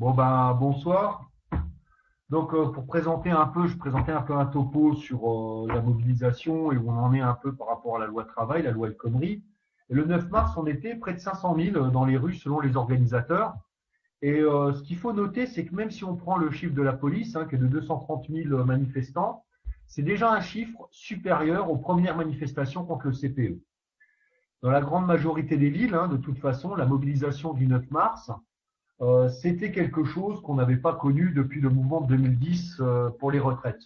Bon ben bonsoir. Donc pour présenter un peu, je présentais un peu un topo sur la mobilisation et où on en est un peu par rapport à la loi travail, la loi El Khomri. Et le 9 mars, on était près de 500 000 dans les rues selon les organisateurs. Et ce qu'il faut noter, c'est que même si on prend le chiffre de la police, qui est de 230 000 manifestants, c'est déjà un chiffre supérieur aux premières manifestations contre le CPE. Dans la grande majorité des villes, de toute façon, la mobilisation du 9 mars, c'était quelque chose qu'on n'avait pas connu depuis le mouvement de 2010 pour les retraites.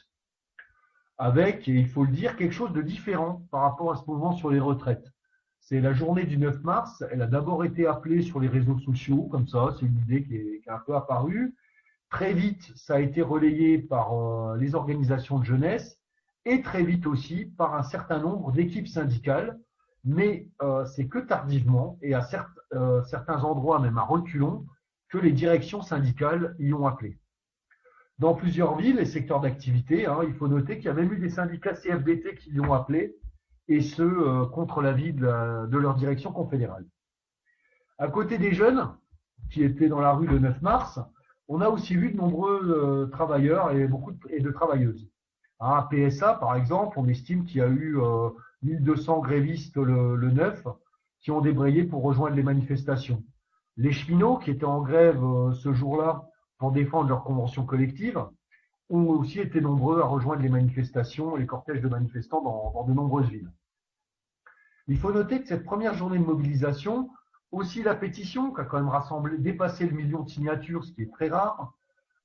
Avec, et il faut le dire, quelque chose de différent par rapport à ce mouvement sur les retraites. C'est la journée du 9 mars, elle a d'abord été appelée sur les réseaux sociaux, comme ça, c'est une idée qui est un peu apparue. Très vite, ça a été relayé par les organisations de jeunesse et très vite aussi par un certain nombre d'équipes syndicales, mais c'est que tardivement et à certains endroits, même à reculons, que les directions syndicales y ont appelé. Dans plusieurs villes et secteurs d'activité, il faut noter qu'il y a même eu des syndicats CFDT qui y ont appelé, et ce, contre l'avis de leur direction confédérale. À côté des jeunes qui étaient dans la rue le 9 mars, on a aussi vu de nombreux travailleurs et beaucoup de travailleuses. À PSA, par exemple, on estime qu'il y a eu 1200 grévistes le 9 qui ont débrayé pour rejoindre les manifestations. Les cheminots qui étaient en grève ce jour-là pour défendre leur convention collective ont aussi été nombreux à rejoindre les manifestations et les cortèges de manifestants dans de nombreuses villes. Il faut noter que cette première journée de mobilisation, aussi la pétition, qui a quand même rassemblé, dépassé le million de signatures, ce qui est très rare,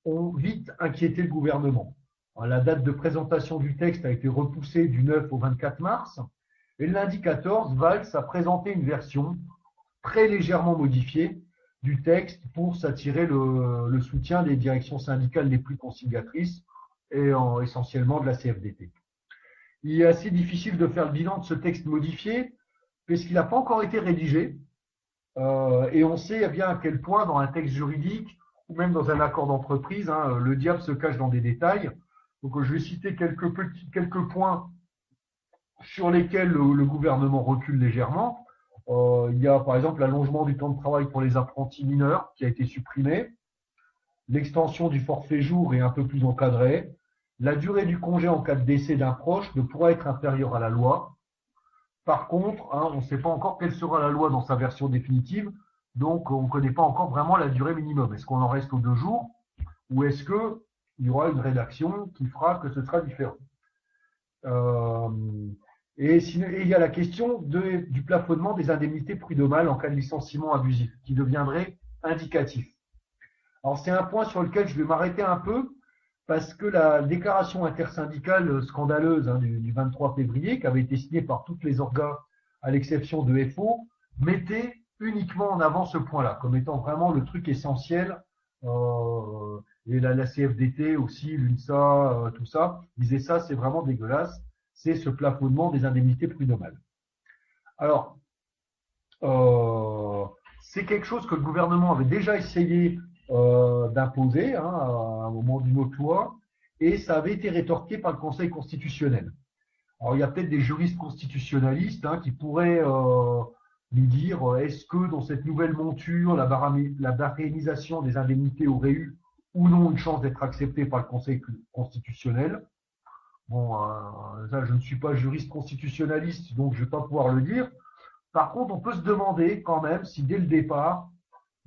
ont vite inquiété le gouvernement. La date de présentation du texte a été repoussée du 9 au 24 mars, et le lundi 14, Valls a présenté une version très légèrement modifiée du texte pour s'attirer le soutien des directions syndicales les plus conciliatrices et essentiellement de la CFDT. Il est assez difficile de faire le bilan de ce texte modifié puisqu'il n'a pas encore été rédigé et on sait bien à quel point dans un texte juridique ou même dans un accord d'entreprise, le diable se cache dans des détails. Donc je vais citer quelques points sur lesquels le gouvernement recule légèrement. Il y a par exemple l'allongement du temps de travail pour les apprentis mineurs qui a été supprimé. L'extension du forfait jour est un peu plus encadrée. La durée du congé en cas de décès d'un proche ne pourra être inférieure à la loi. Par contre, on ne sait pas encore quelle sera la loi dans sa version définitive, donc on ne connaît pas encore vraiment la durée minimum. Est-ce qu'on en reste aux 2 jours ou est-ce qu'il y aura une rédaction qui fera que ce sera différent Et il y a la question du plafonnement des indemnités prud'homales en cas de licenciement abusif, qui deviendrait indicatif. Alors c'est un point sur lequel je vais m'arrêter un peu, parce que la déclaration intersyndicale scandaleuse du 23 février, qui avait été signée par toutes les orgas, à l'exception de FO, mettait uniquement en avant ce point-là, comme étant vraiment le truc essentiel. Et la CFDT aussi, l'UNSA, tout ça, disait ça, c'est vraiment dégueulasse. C'est ce plafonnement des indemnités prud'homales. Alors, c'est quelque chose que le gouvernement avait déjà essayé d'imposer à un moment d'une autre loi, et ça avait été rétorqué par le Conseil constitutionnel. Alors, il y a peut-être des juristes constitutionnalistes qui pourraient nous dire est-ce que dans cette nouvelle monture, la barémisation des indemnités aurait eu ou non une chance d'être acceptée par le Conseil constitutionnel. Bon, ça, je ne suis pas juriste constitutionnaliste, donc je ne vais pas pouvoir le dire. Par contre, on peut se demander quand même si dès le départ,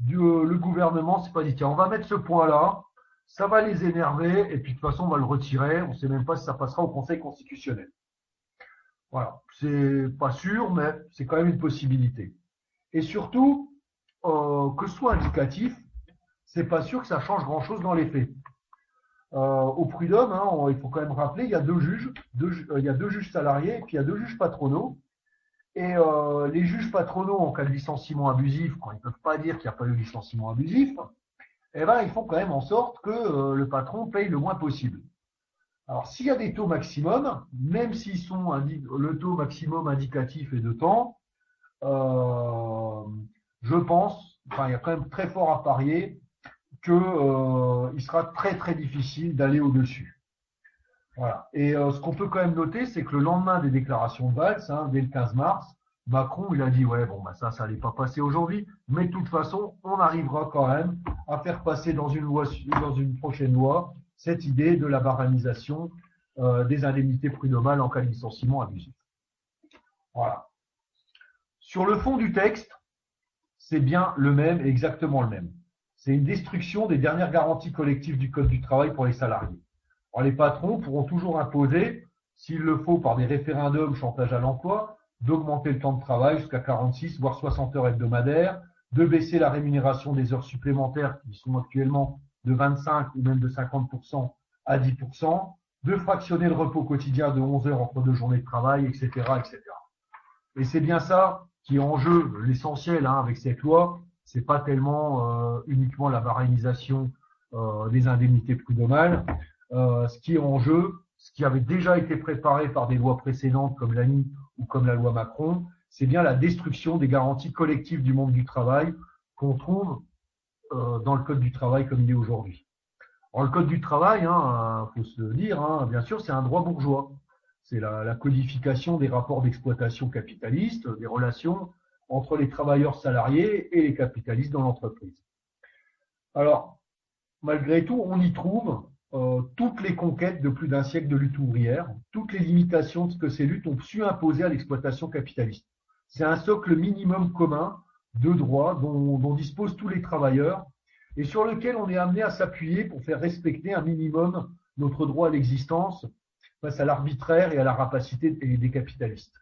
le gouvernement s'est pas dit tiens, on va mettre ce point-là, ça va les énerver, et puis de toute façon, on va le retirer. On ne sait même pas si ça passera au Conseil constitutionnel. Voilà, c'est pas sûr, mais c'est quand même une possibilité. Et surtout, que ce soit indicatif, c'est pas sûr que ça change grand-chose dans les faits. Au prud'homme, il faut quand même rappeler, il y a deux juges, il y a 2 juges salariés et puis il y a 2 juges patronaux. Et les juges patronaux, en cas de licenciement abusif, quand ils ne peuvent pas dire qu'il n'y a pas eu de licenciement abusif, ils font quand même en sorte que le patron paye le moins possible. Alors, s'il y a des taux maximum, même s'ils sont le taux maximum indicatif est de temps, je pense, il y a quand même très fort à parier qu'il sera très très difficile d'aller au-dessus. Voilà. Et ce qu'on peut quand même noter, c'est que le lendemain des déclarations de Valls, dès le 15 mars, Macron, il a dit, ouais, bon, bah ça allait pas passer aujourd'hui, mais de toute façon, on arrivera quand même à faire passer dans une loi, dans une prochaine loi, cette idée de la barémisation des indemnités prud'homales en cas de licenciement abusif. Voilà. Sur le fond du texte, c'est bien le même, exactement le même. C'est une destruction des dernières garanties collectives du Code du travail pour les salariés. Alors, les patrons pourront toujours imposer, s'il le faut par des référendums chantage à l'emploi, d'augmenter le temps de travail jusqu'à 46 voire 60 heures hebdomadaires, de baisser la rémunération des heures supplémentaires qui sont actuellement de 25 ou même de 50% à 10%, de fractionner le repos quotidien de 11 heures entre deux journées de travail, etc., etc. Et c'est bien ça qui est en jeu, l'essentiel avec cette loi. C'est pas tellement uniquement la barémisation des indemnités prud'homales. Ce qui est en jeu, ce qui avait déjà été préparé par des lois précédentes comme l'ANI ou comme la loi Macron, c'est bien la destruction des garanties collectives du monde du travail qu'on trouve dans le Code du travail comme il est aujourd'hui. Alors, le Code du travail, faut se le dire, bien sûr, c'est un droit bourgeois. C'est la codification des rapports d'exploitation capitalistes, des relations entre les travailleurs salariés et les capitalistes dans l'entreprise. Alors, malgré tout, on y trouve toutes les conquêtes de plus d'un siècle de lutte ouvrière, toutes les limitations de ce que ces luttes ont su imposer à l'exploitation capitaliste. C'est un socle minimum commun de droits dont disposent tous les travailleurs et sur lequel on est amené à s'appuyer pour faire respecter un minimum notre droit à l'existence face à l'arbitraire et à la rapacité des capitalistes.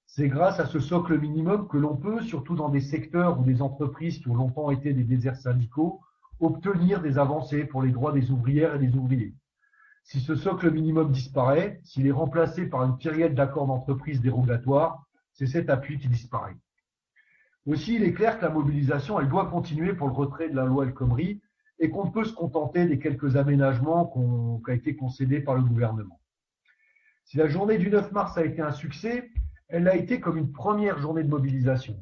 C'est grâce à ce socle minimum que l'on peut, surtout dans des secteurs ou des entreprises qui ont longtemps été des déserts syndicaux, obtenir des avancées pour les droits des ouvrières et des ouvriers. Si ce socle minimum disparaît, s'il est remplacé par une kyrielle d'accords d'entreprise dérogatoires, c'est cet appui qui disparaît. Aussi, il est clair que la mobilisation, elle doit continuer pour le retrait de la loi El Khomri et qu'on ne peut se contenter des quelques aménagements qui ont été concédés par le gouvernement. Si la journée du 9 mars a été un succès, elle a été comme une première journée de mobilisation.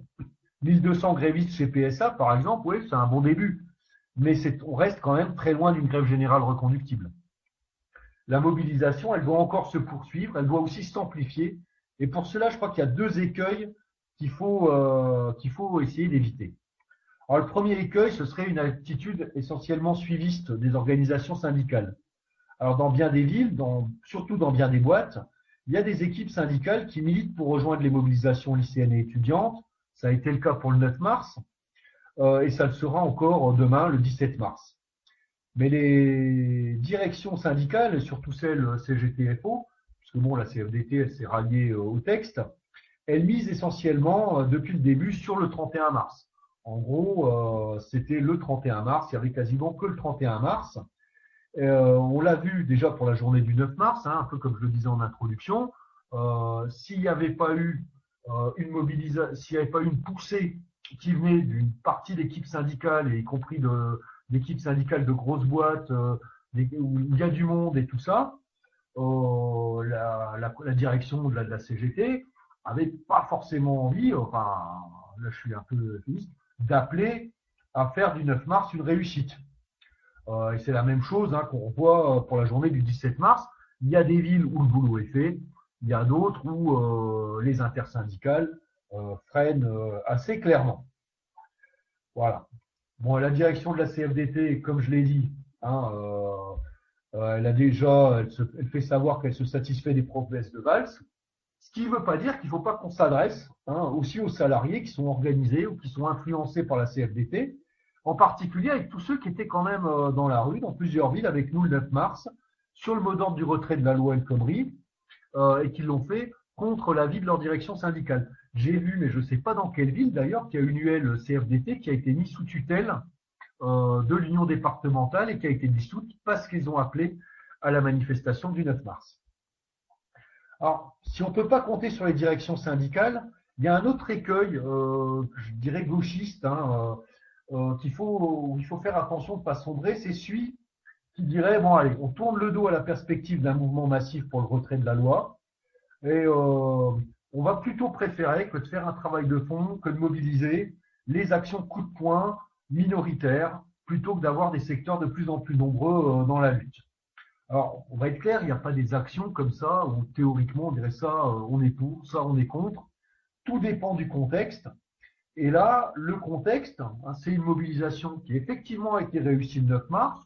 1200 grévistes chez PSA, par exemple, oui, c'est un bon début, mais on reste quand même très loin d'une grève générale reconductible. La mobilisation, elle doit encore se poursuivre, elle doit aussi s'amplifier, et pour cela, je crois qu'il y a deux écueils qu'il faut essayer d'éviter. Alors, le premier écueil, ce serait une attitude essentiellement suiviste des organisations syndicales. Alors, dans bien des villes, surtout dans bien des boîtes, il y a des équipes syndicales qui militent pour rejoindre les mobilisations lycéennes et étudiantes. Ça a été le cas pour le 9 mars, et ça le sera encore demain, le 17 mars. Mais les directions syndicales, et surtout celles CGT-FO, puisque bon, la CFDT, elle s'est ralliée au texte, elles misent essentiellement, depuis le début, sur le 31 mars. En gros, c'était le 31 mars, il n'y avait quasiment que le 31 mars. On l'a vu déjà pour la journée du 9 mars, un peu comme je le disais en introduction. S'il n'y avait pas eu une mobilisation, s'il n'y avait pas eu une poussée qui venait d'une partie d'équipes syndicales, et y compris d'équipes syndicales de grosses boîtes, où il y a du monde et tout ça, la direction de la CGT avait pas forcément envie, enfin, là je suis un peu euphémiste, d'appeler à faire du 9 mars une réussite. Et c'est la même chose qu'on voit pour la journée du 17 mars. Il y a des villes où le boulot est fait, il y a d'autres où les intersyndicales freinent assez clairement. Voilà. Bon, la direction de la CFDT, comme je l'ai dit, elle fait savoir qu'elle se satisfait des promesses de Valls, ce qui ne veut pas dire qu'il ne faut pas qu'on s'adresse aussi aux salariés qui sont organisés ou qui sont influencés par la CFDT, en particulier avec tous ceux qui étaient quand même dans la rue, dans plusieurs villes, avec nous le 9 mars, sur le mot d'ordre du retrait de la loi El Khomri, et qui l'ont fait contre l'avis de leur direction syndicale. J'ai vu, mais je ne sais pas dans quelle ville d'ailleurs, qu'il y a une UL CFDT qui a été mise sous tutelle de l'union départementale et qui a été dissoute parce qu'ils ont appelé à la manifestation du 9 mars. Alors, si on ne peut pas compter sur les directions syndicales, il y a un autre écueil, je dirais gauchiste, il faut faire attention de ne pas sombrer, c'est celui qui dirait, bon allez, on tourne le dos à la perspective d'un mouvement massif pour le retrait de la loi, et on va plutôt préférer que de faire un travail de fond, que de mobiliser les actions coup de poing minoritaires, plutôt que d'avoir des secteurs de plus en plus nombreux dans la lutte. Alors, on va être clair, il n'y a pas des actions comme ça, où théoriquement on dirait ça, on est pour, ça on est contre. tout dépend du contexte. Et là, le contexte, hein, c'est une mobilisation qui effectivement a été réussie le 9 mars.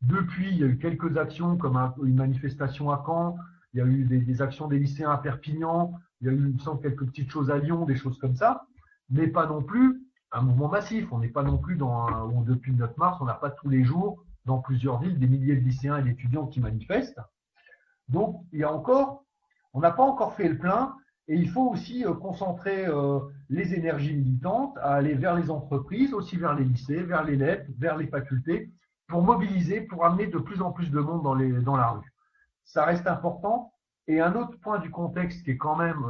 Depuis, il y a eu quelques actions comme une manifestation à Caen, il y a eu des actions des lycéens à Perpignan, il y a eu, il me semble, quelques petites choses à Lyon, des choses comme ça, mais pas non plus un mouvement massif. On n'est pas non plus où depuis le 9 mars, on n'a pas tous les jours, dans plusieurs villes, des milliers de lycéens et d'étudiants qui manifestent. Donc, il y a encore, on n'a pas encore fait le plein, et il faut aussi concentrer les énergies militantes à aller vers les entreprises, aussi vers les lycées, vers les lettres, vers les facultés, pour mobiliser, pour amener de plus en plus de monde dans la rue. Ça reste important. Et un autre point du contexte qui est quand même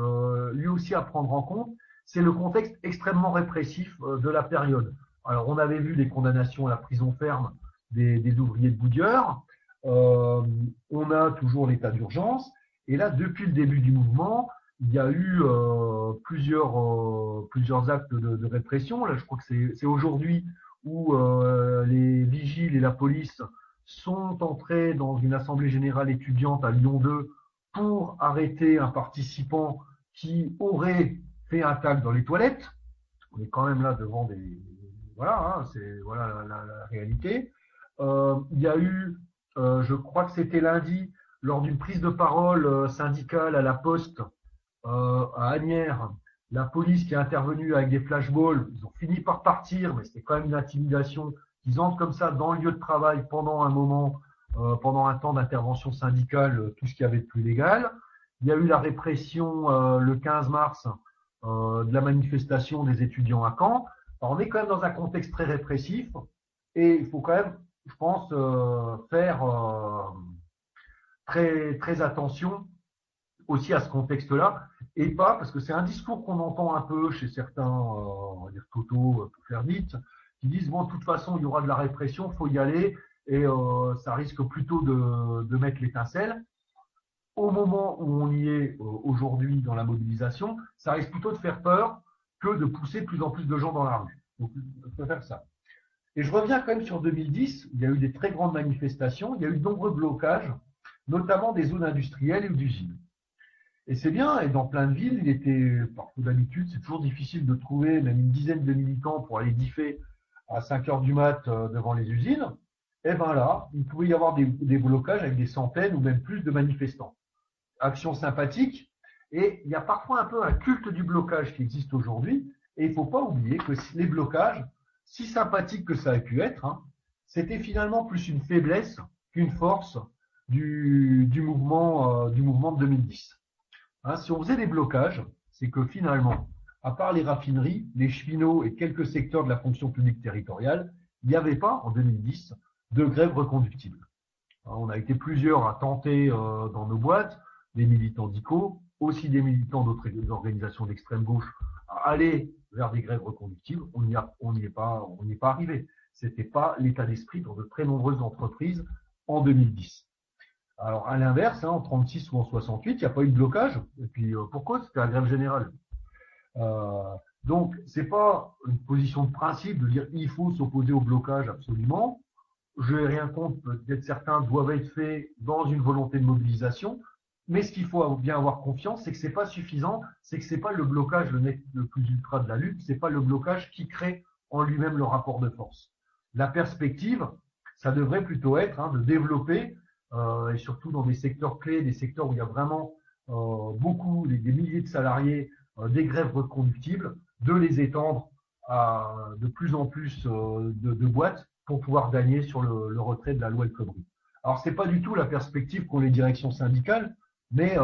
lui aussi à prendre en compte, c'est le contexte extrêmement répressif de la période. Alors, on avait vu les condamnations à la prison ferme des ouvriers de Goodyear. On a toujours l'état d'urgence. Et là, depuis le début du mouvement, il y a eu plusieurs actes de répression. Là, je crois que c'est aujourd'hui où les vigiles et la police sont entrés dans une assemblée générale étudiante à Lyon 2 pour arrêter un participant qui aurait fait un tag dans les toilettes. On est quand même là devant des... Voilà, hein, c'est voilà la réalité. Il y a eu, je crois que c'était lundi, lors d'une prise de parole syndicale à la Poste, à Asnières, la police qui est intervenue avec des flashballs, ils ont fini par partir, mais c'était quand même une intimidation. Ils entrent comme ça dans le lieu de travail pendant un moment, pendant un temps d'intervention syndicale, tout ce qu'il y avait de plus légal. Il y a eu la répression le 15 mars de la manifestation des étudiants à Caen. Alors, on est quand même dans un contexte très répressif et il faut quand même, je pense, faire très attention aussi à ce contexte-là, et pas, parce que c'est un discours qu'on entend un peu chez certains, on va dire Toto, pour faire vite, qui disent, bon, de toute façon, il y aura de la répression, il faut y aller, et ça risque plutôt de mettre l'étincelle. Au moment où on y est aujourd'hui dans la mobilisation, ça risque plutôt de faire peur que de pousser de plus en plus de gens dans la rue. Donc, il faut faire ça. Et je reviens quand même sur 2010, il y a eu des très grandes manifestations, il y a eu de nombreux blocages, notamment des zones industrielles et d'usines. Et c'est bien, et dans plein de villes, il était, parfois d'habitude, c'est toujours difficile de trouver même une dizaine de militants pour aller differ à 5 heures du mat devant les usines. Et bien là, il pouvait y avoir des blocages avec des centaines ou même plus de manifestants. Action sympathique. Et il y a parfois un peu un culte du blocage qui existe aujourd'hui. Et il ne faut pas oublier que les blocages, si sympathiques que ça a pu être, hein, c'était finalement plus une faiblesse qu'une force du mouvement de 2010. Hein, si on faisait des blocages, c'est que finalement, à part les raffineries, les cheminots et quelques secteurs de la fonction publique territoriale, il n'y avait pas, en 2010, de grève reconductible. Hein, on a été plusieurs à tenter dans nos boîtes, des militants d'ICO, aussi des militants d'autres organisations d'extrême gauche, à aller vers des grèves reconductibles. On n'y est pas arrivé. C'était pas l'état d'esprit dans de très nombreuses entreprises en 2010. Alors, à l'inverse, hein, en 36 ou en 68, il n'y a pas eu de blocage. Et puis, pourquoi? C'était la grève générale. Donc, c'est pas une position de principe de dire il faut s'opposer au blocage absolument. Je n'ai rien contre, peut-être certains doivent être faits dans une volonté de mobilisation. Mais ce qu'il faut bien avoir confiance, c'est que c'est pas suffisant, c'est que c'est pas le blocage le plus ultra de la lutte, c'est pas le blocage qui crée en lui-même le rapport de force. La perspective, ça devrait plutôt être de développer, et surtout dans des secteurs clés, des secteurs où il y a vraiment beaucoup, des milliers de salariés, des grèves reconductibles, de les étendre à de plus en plus de boîtes pour pouvoir gagner sur le retrait de la loi El Khomri. Alors, c'est pas du tout la perspective qu'ont les directions syndicales, mais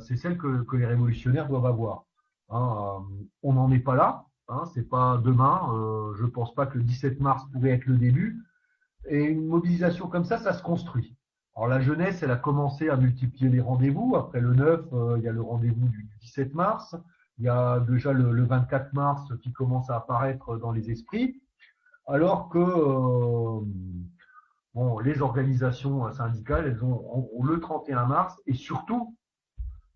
c'est celle que les révolutionnaires doivent avoir. Hein, on n'en est pas là, hein, c'est pas demain. Je pense pas que le 17 mars pourrait être le début. Et une mobilisation comme ça se construit. Alors la jeunesse, elle a commencé à multiplier les rendez-vous. Après le 9, il y a le rendez-vous du 17 mars. Il y a déjà le 24 mars qui commence à apparaître dans les esprits. Alors que bon, les organisations syndicales, elles ont le 31 mars, et surtout,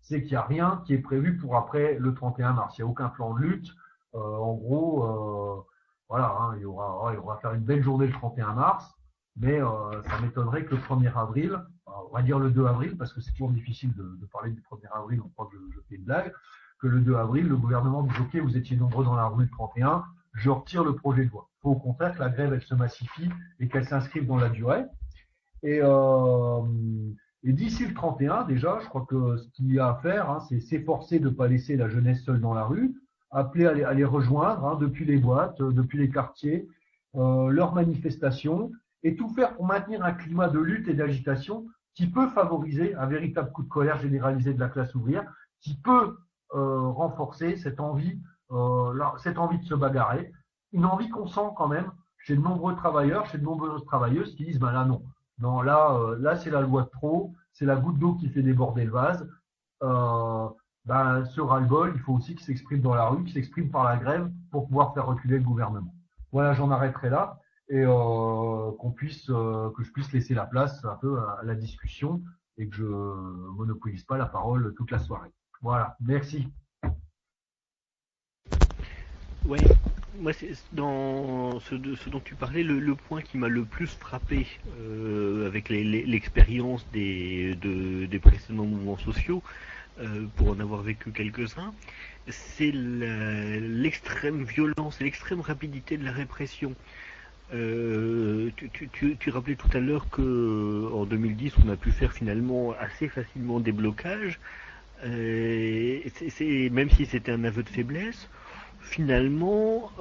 c'est qu'il n'y a rien qui est prévu pour après le 31 mars. Il n'y a aucun plan de lutte. En gros, voilà, hein, il y aura faire une belle journée le 31 mars, mais ça m'étonnerait que le 1er avril, on va dire le 2 avril, parce que c'est toujours difficile de parler du 1er avril, on croit que je fais une blague, que le 2 avril, le gouvernement dise ok, vous étiez nombreux dans la rue le 31, je retire le projet de loi. Il faut au contraire que la grève elle se massifie et qu'elle s'inscrive dans la durée. Et, euh, et d'ici le 31, déjà, je crois que ce qu'il y a à faire, hein, c'est s'efforcer de ne pas laisser la jeunesse seule dans la rue, appeler à les rejoindre hein, depuis les boîtes, depuis les quartiers, leurs manifestations, et tout faire pour maintenir un climat de lutte et d'agitation qui peut favoriser un véritable coup de colère généralisé de la classe ouvrière, qui peut renforcer cette envie de se bagarrer, une envie qu'on sent quand même chez de nombreux travailleurs, chez de nombreuses travailleuses qui disent ben là non. Non, là c'est la loi de trop, c'est la goutte d'eau qui fait déborder le vase. Ce ras-le-bol, il faut aussi qu'il s'exprime dans la rue, qu'il s'exprime par la grève pour pouvoir faire reculer le gouvernement. Voilà, j'en arrêterai là et que je puisse laisser la place un peu à la discussion et que je monopolise pas la parole toute la soirée. Voilà, merci. Ouais, moi c'est dans ce dont tu parlais, le point qui m'a le plus frappé avec l'expérience des précédents mouvements sociaux, pour en avoir vécu quelques-uns, c'est l'extrême violence et l'extrême rapidité de la répression. Tu rappelais tout à l'heure que en 2010 on a pu faire finalement assez facilement des blocages, même si c'était un aveu de faiblesse. Finalement,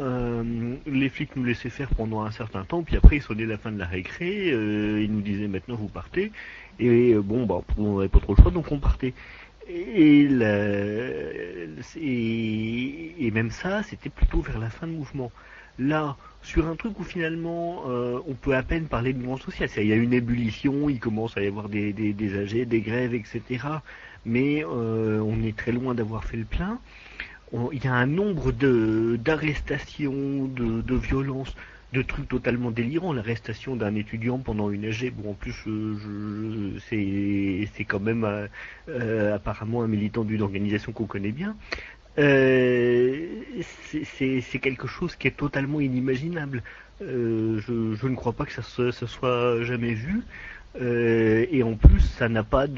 les flics nous laissaient faire pendant un certain temps, puis après ils sonnaient la fin de la récré, ils nous disaient maintenant vous partez, et on n'avait pas trop le choix donc on partait. Et même ça, c'était plutôt vers la fin de mouvement. Là, sur un truc où finalement on peut à peine parler de mouvement social, il y a une ébullition, il commence à y avoir des AG, des grèves, etc. Mais on est très loin d'avoir fait le plein. Il y a un nombre d'arrestations, de violences, de trucs totalement délirants. L'arrestation d'un étudiant pendant une AG, bon en plus c'est quand même apparemment un militant d'une organisation qu'on connaît bien. C'est quelque chose qui est totalement inimaginable. Je ne crois pas que ça soit jamais vu. Et en plus, ça n'a pas l'air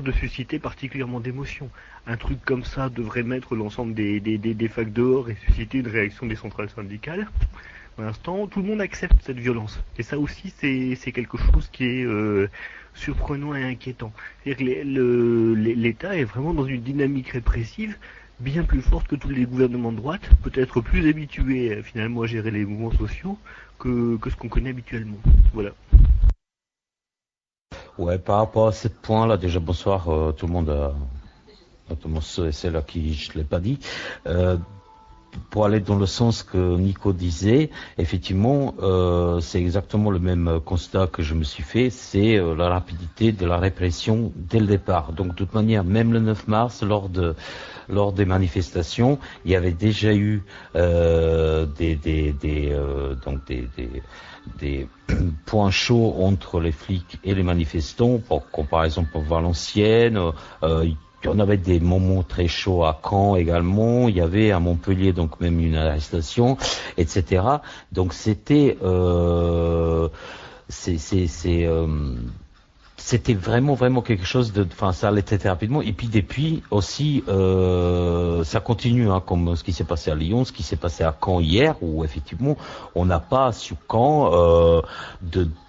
de susciter particulièrement d'émotion. Un truc comme ça devrait mettre l'ensemble des facs dehors et susciter une réaction des centrales syndicales. Pour l'instant, tout le monde accepte cette violence. Et ça aussi, c'est quelque chose qui est surprenant et inquiétant. C'est-à-dire que l'État est vraiment dans une dynamique répressive bien plus forte que tous les gouvernements de droite, peut-être plus habitués finalement à gérer les mouvements sociaux que ce qu'on connaît habituellement. Voilà. Ouais, par rapport à ce point-là, déjà bonsoir tout le monde, notamment ceux et celles à qui je ne l'ai pas dit. Pour aller dans le sens que Nico disait, effectivement, c'est exactement le même constat que je me suis fait, c'est la rapidité de la répression dès le départ. Donc de toute manière, même le 9 mars, lors des manifestations, il y avait déjà eu des points chauds entre les flics et les manifestants. Pour comparaison pour Valenciennes, il y en avait des moments très chauds à Caen également. Il y avait à Montpellier donc même une arrestation, etc. Donc c'était c'était vraiment quelque chose ça allait très rapidement. Et puis depuis aussi, ça continue, hein, comme ce qui s'est passé à Lyon, ce qui s'est passé à Caen hier, où effectivement on n'a pas sur Caen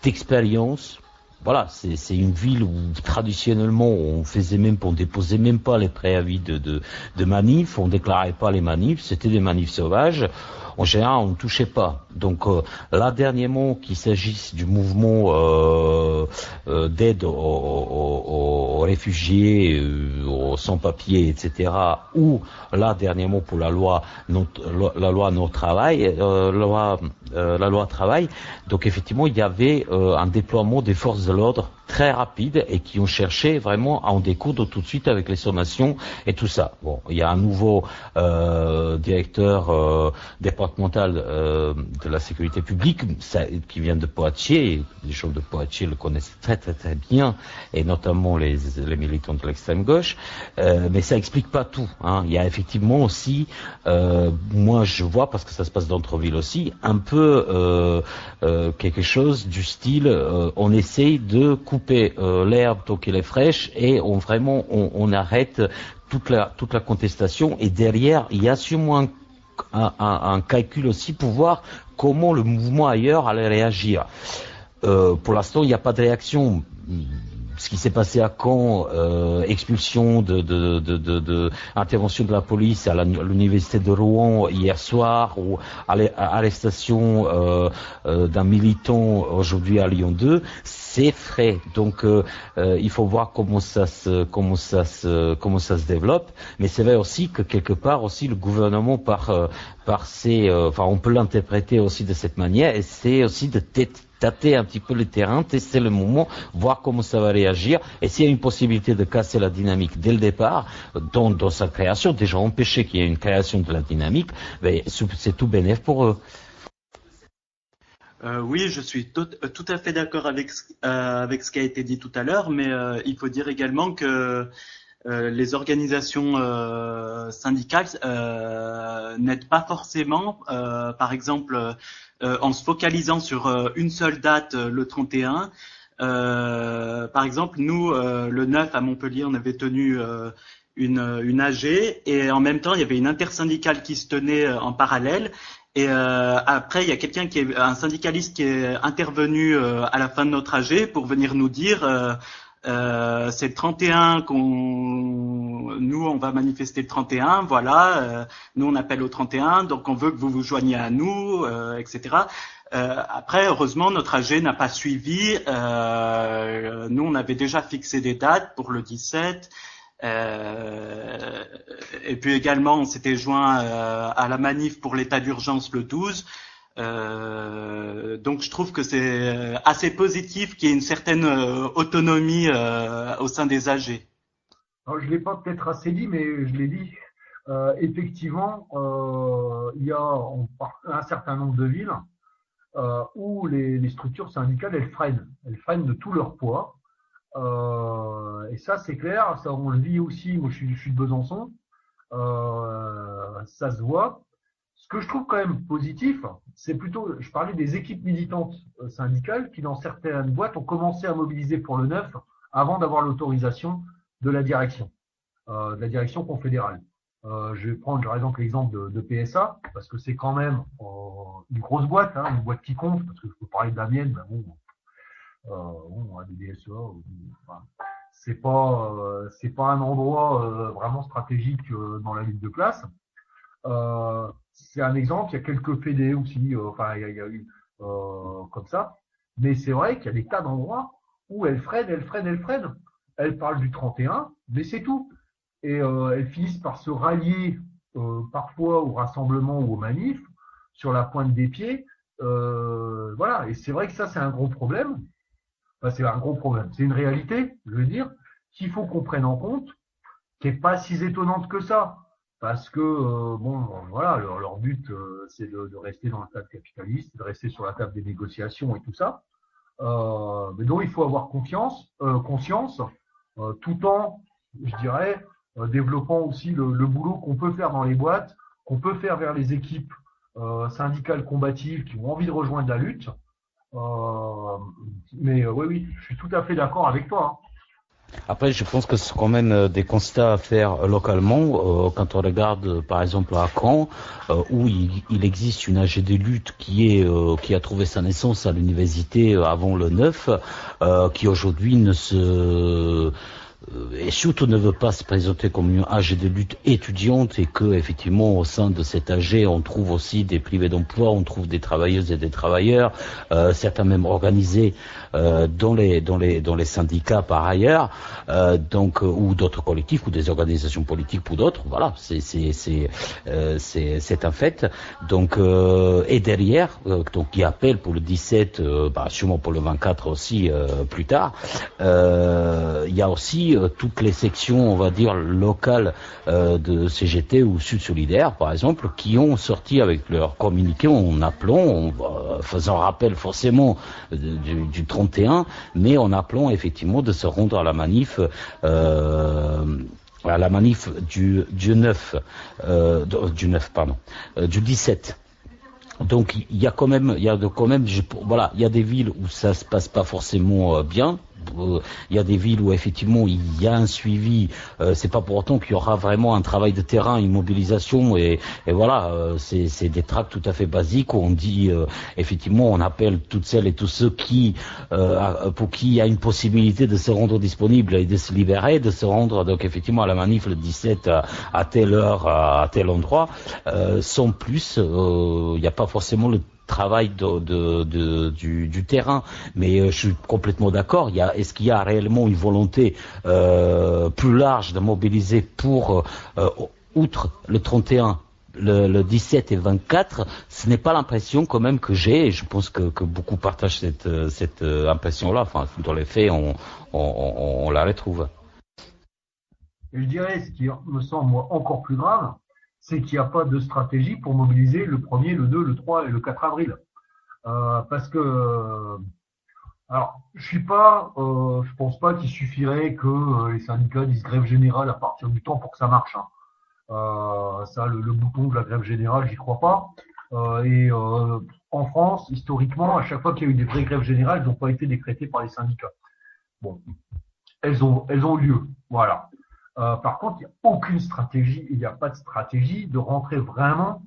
d'expérience. Voilà, c'est une ville où traditionnellement on déposait même pas les préavis de manifs, on déclarait pas les manifs, c'était des manifs sauvages. En général, on ne touchait pas. Donc là, dernièrement, qu'il s'agisse du mouvement d'aide aux réfugiés, aux sans-papiers, etc., ou là, dernièrement, pour la loi travail. Donc effectivement, il y avait un déploiement des forces de l'ordre très rapide et qui ont cherché vraiment à en découdre tout de suite avec les sommations et tout ça. Bon, il y a un nouveau directeur départemental de la sécurité publique qui vient de Poitiers. Les gens de Poitiers le connaissent très bien, et notamment les militants de l'extrême gauche. Mais ça explique pas tout, hein. Il y a effectivement aussi, moi je vois, parce que ça se passe dans notre ville aussi, un peu quelque chose du style, on essaye de couper couper l'herbe tant qu'elle est fraîche et on arrête toute la contestation. Et derrière, il y a sûrement un calcul aussi pour voir comment le mouvement ailleurs allait réagir. Pour l'instant, il n'y a pas de réaction. Ce qui s'est passé à Caen, expulsion intervention de la police à l'université de Rouen hier soir, ou arrestation d'un militant aujourd'hui à Lyon 2, c'est frais. Donc il faut voir comment ça se développe. Mais c'est vrai aussi que quelque part aussi le gouvernement on peut l'interpréter aussi de cette manière, et c'est aussi de tâter un petit peu le terrain, tester le moment, voir comment ça va réagir, et s'il y a une possibilité de casser la dynamique dès le départ, dans sa création, déjà empêcher qu'il y ait une création de la dynamique, ben, c'est tout bénef pour eux. Oui, je suis tout à fait d'accord avec ce qui a été dit tout à l'heure, mais il faut dire également que les organisations syndicales n'aident pas forcément, par exemple, en se focalisant sur une seule date, le 31. Par exemple, nous, le 9 à Montpellier, on avait tenu une AG, et en même temps, il y avait une intersyndicale qui se tenait en parallèle. Et après, il y a un syndicaliste qui est intervenu à la fin de notre AG pour venir nous dire c'est le 31 nous on va manifester le 31, voilà, nous on appelle au 31, donc on veut que vous vous joigniez à nous, etc. Après, heureusement, notre AG n'a pas suivi. Nous, on avait déjà fixé des dates pour le 17. Et puis également, on s'était joint à la manif pour l'état d'urgence le 12. Donc je trouve que c'est assez positif qu'il y ait une certaine autonomie au sein des AG. Alors, je l'ai pas peut-être assez dit, mais je l'ai dit. Effectivement, il y a un certain nombre de villes où les structures syndicales elles freinent de tout leur poids. Et ça c'est clair, ça on le vit aussi. Moi je suis de Besançon, ça se voit. Ce que je trouve quand même positif, c'est plutôt, je parlais des équipes militantes syndicales qui, dans certaines boîtes, ont commencé à mobiliser pour le 9 avant d'avoir l'autorisation de la direction confédérale. Je vais prendre par exemple l'exemple de PSA, parce que c'est quand même une grosse boîte, hein, une boîte qui compte, parce que je peux parler de la mienne, mais bon, on a des DSEA, enfin, c'est pas un endroit vraiment stratégique dans la lutte de classe. C'est un exemple, il y a quelques fédés aussi, il y a eu comme ça, mais c'est vrai qu'il y a des tas d'endroits où elles freinent. Elles parlent du 31, mais c'est tout. Et elles finissent par se rallier parfois au rassemblement ou aux manifs sur la pointe des pieds. Voilà, et c'est vrai que ça, c'est un gros problème. Enfin, c'est un gros problème. C'est une réalité, je veux dire, qu'il faut qu'on prenne en compte, qui est pas si étonnante que ça. Parce que, voilà, leur but, c'est de rester dans le cadre capitaliste, de rester sur la table des négociations et tout ça. Mais donc, il faut avoir conscience, tout en, je dirais, développant aussi le boulot qu'on peut faire dans les boîtes, qu'on peut faire vers les équipes syndicales combatives qui ont envie de rejoindre la lutte. Mais oui, je suis tout à fait d'accord avec toi. Hein. Après, je pense que c'est quand même des constats à faire localement. Quand on regarde, par exemple, à Caen, où il existe une AG de lutte qui a trouvé sa naissance à l'université avant le 9, qui aujourd'hui et surtout ne veut pas se présenter comme une AG de lutte étudiante, et que effectivement au sein de cette AG on trouve aussi des privés d'emploi, on trouve des travailleuses et des travailleurs, certains même organisés dans les syndicats par ailleurs, ou d'autres collectifs ou des organisations politiques pour d'autres. Voilà, c'est un fait. Donc et derrière, donc qui appelle pour le 17, sûrement pour le 24 aussi plus tard. Il y a aussi toutes les sections, on va dire, locales de CGT ou Sud Solidaire, par exemple, qui ont sorti avec leur communiqué en appelant, faisant rappel forcément du 31, mais en appelant effectivement de se rendre à la manif du 17. Donc il y a des villes où ça se passe pas forcément bien. il y a des villes où effectivement il y a un suivi. C'est pas pour autant qu'il y aura vraiment un travail de terrain, une mobilisation et voilà. C'est des tracts tout à fait basiques où on dit effectivement on appelle toutes celles et tous ceux qui pour qui il y a une possibilité de se rendre disponible et de se libérer, de se rendre donc effectivement à la manif le 17 à telle heure à tel endroit. Sans plus, il n'y a pas forcément le travail du terrain, mais je suis complètement d'accord. Est-ce qu'il y a réellement une volonté plus large de mobiliser pour outre le 31, le 17 et le 24? Ce n'est pas l'impression quand même que j'ai, et je pense que beaucoup partagent cette impression-là. Enfin, dans les faits, on la retrouve. Et je dirais, ce qui me semble moi encore plus grave, c'est qu'il n'y a pas de stratégie pour mobiliser le 1er, le 2, le 3 et le 4 avril. Parce que, alors, je pense pas qu'il suffirait que les syndicats disent grève générale à partir du temps pour que ça marche. Ça, le bouton de la grève générale, j'y crois pas. En France, historiquement, à chaque fois qu'il y a eu des vraies grèves générales, elles n'ont pas été décrétées par les syndicats. Bon, elles ont lieu, voilà. Par contre, il n'y a aucune stratégie, il n'y a pas de stratégie de rentrer vraiment,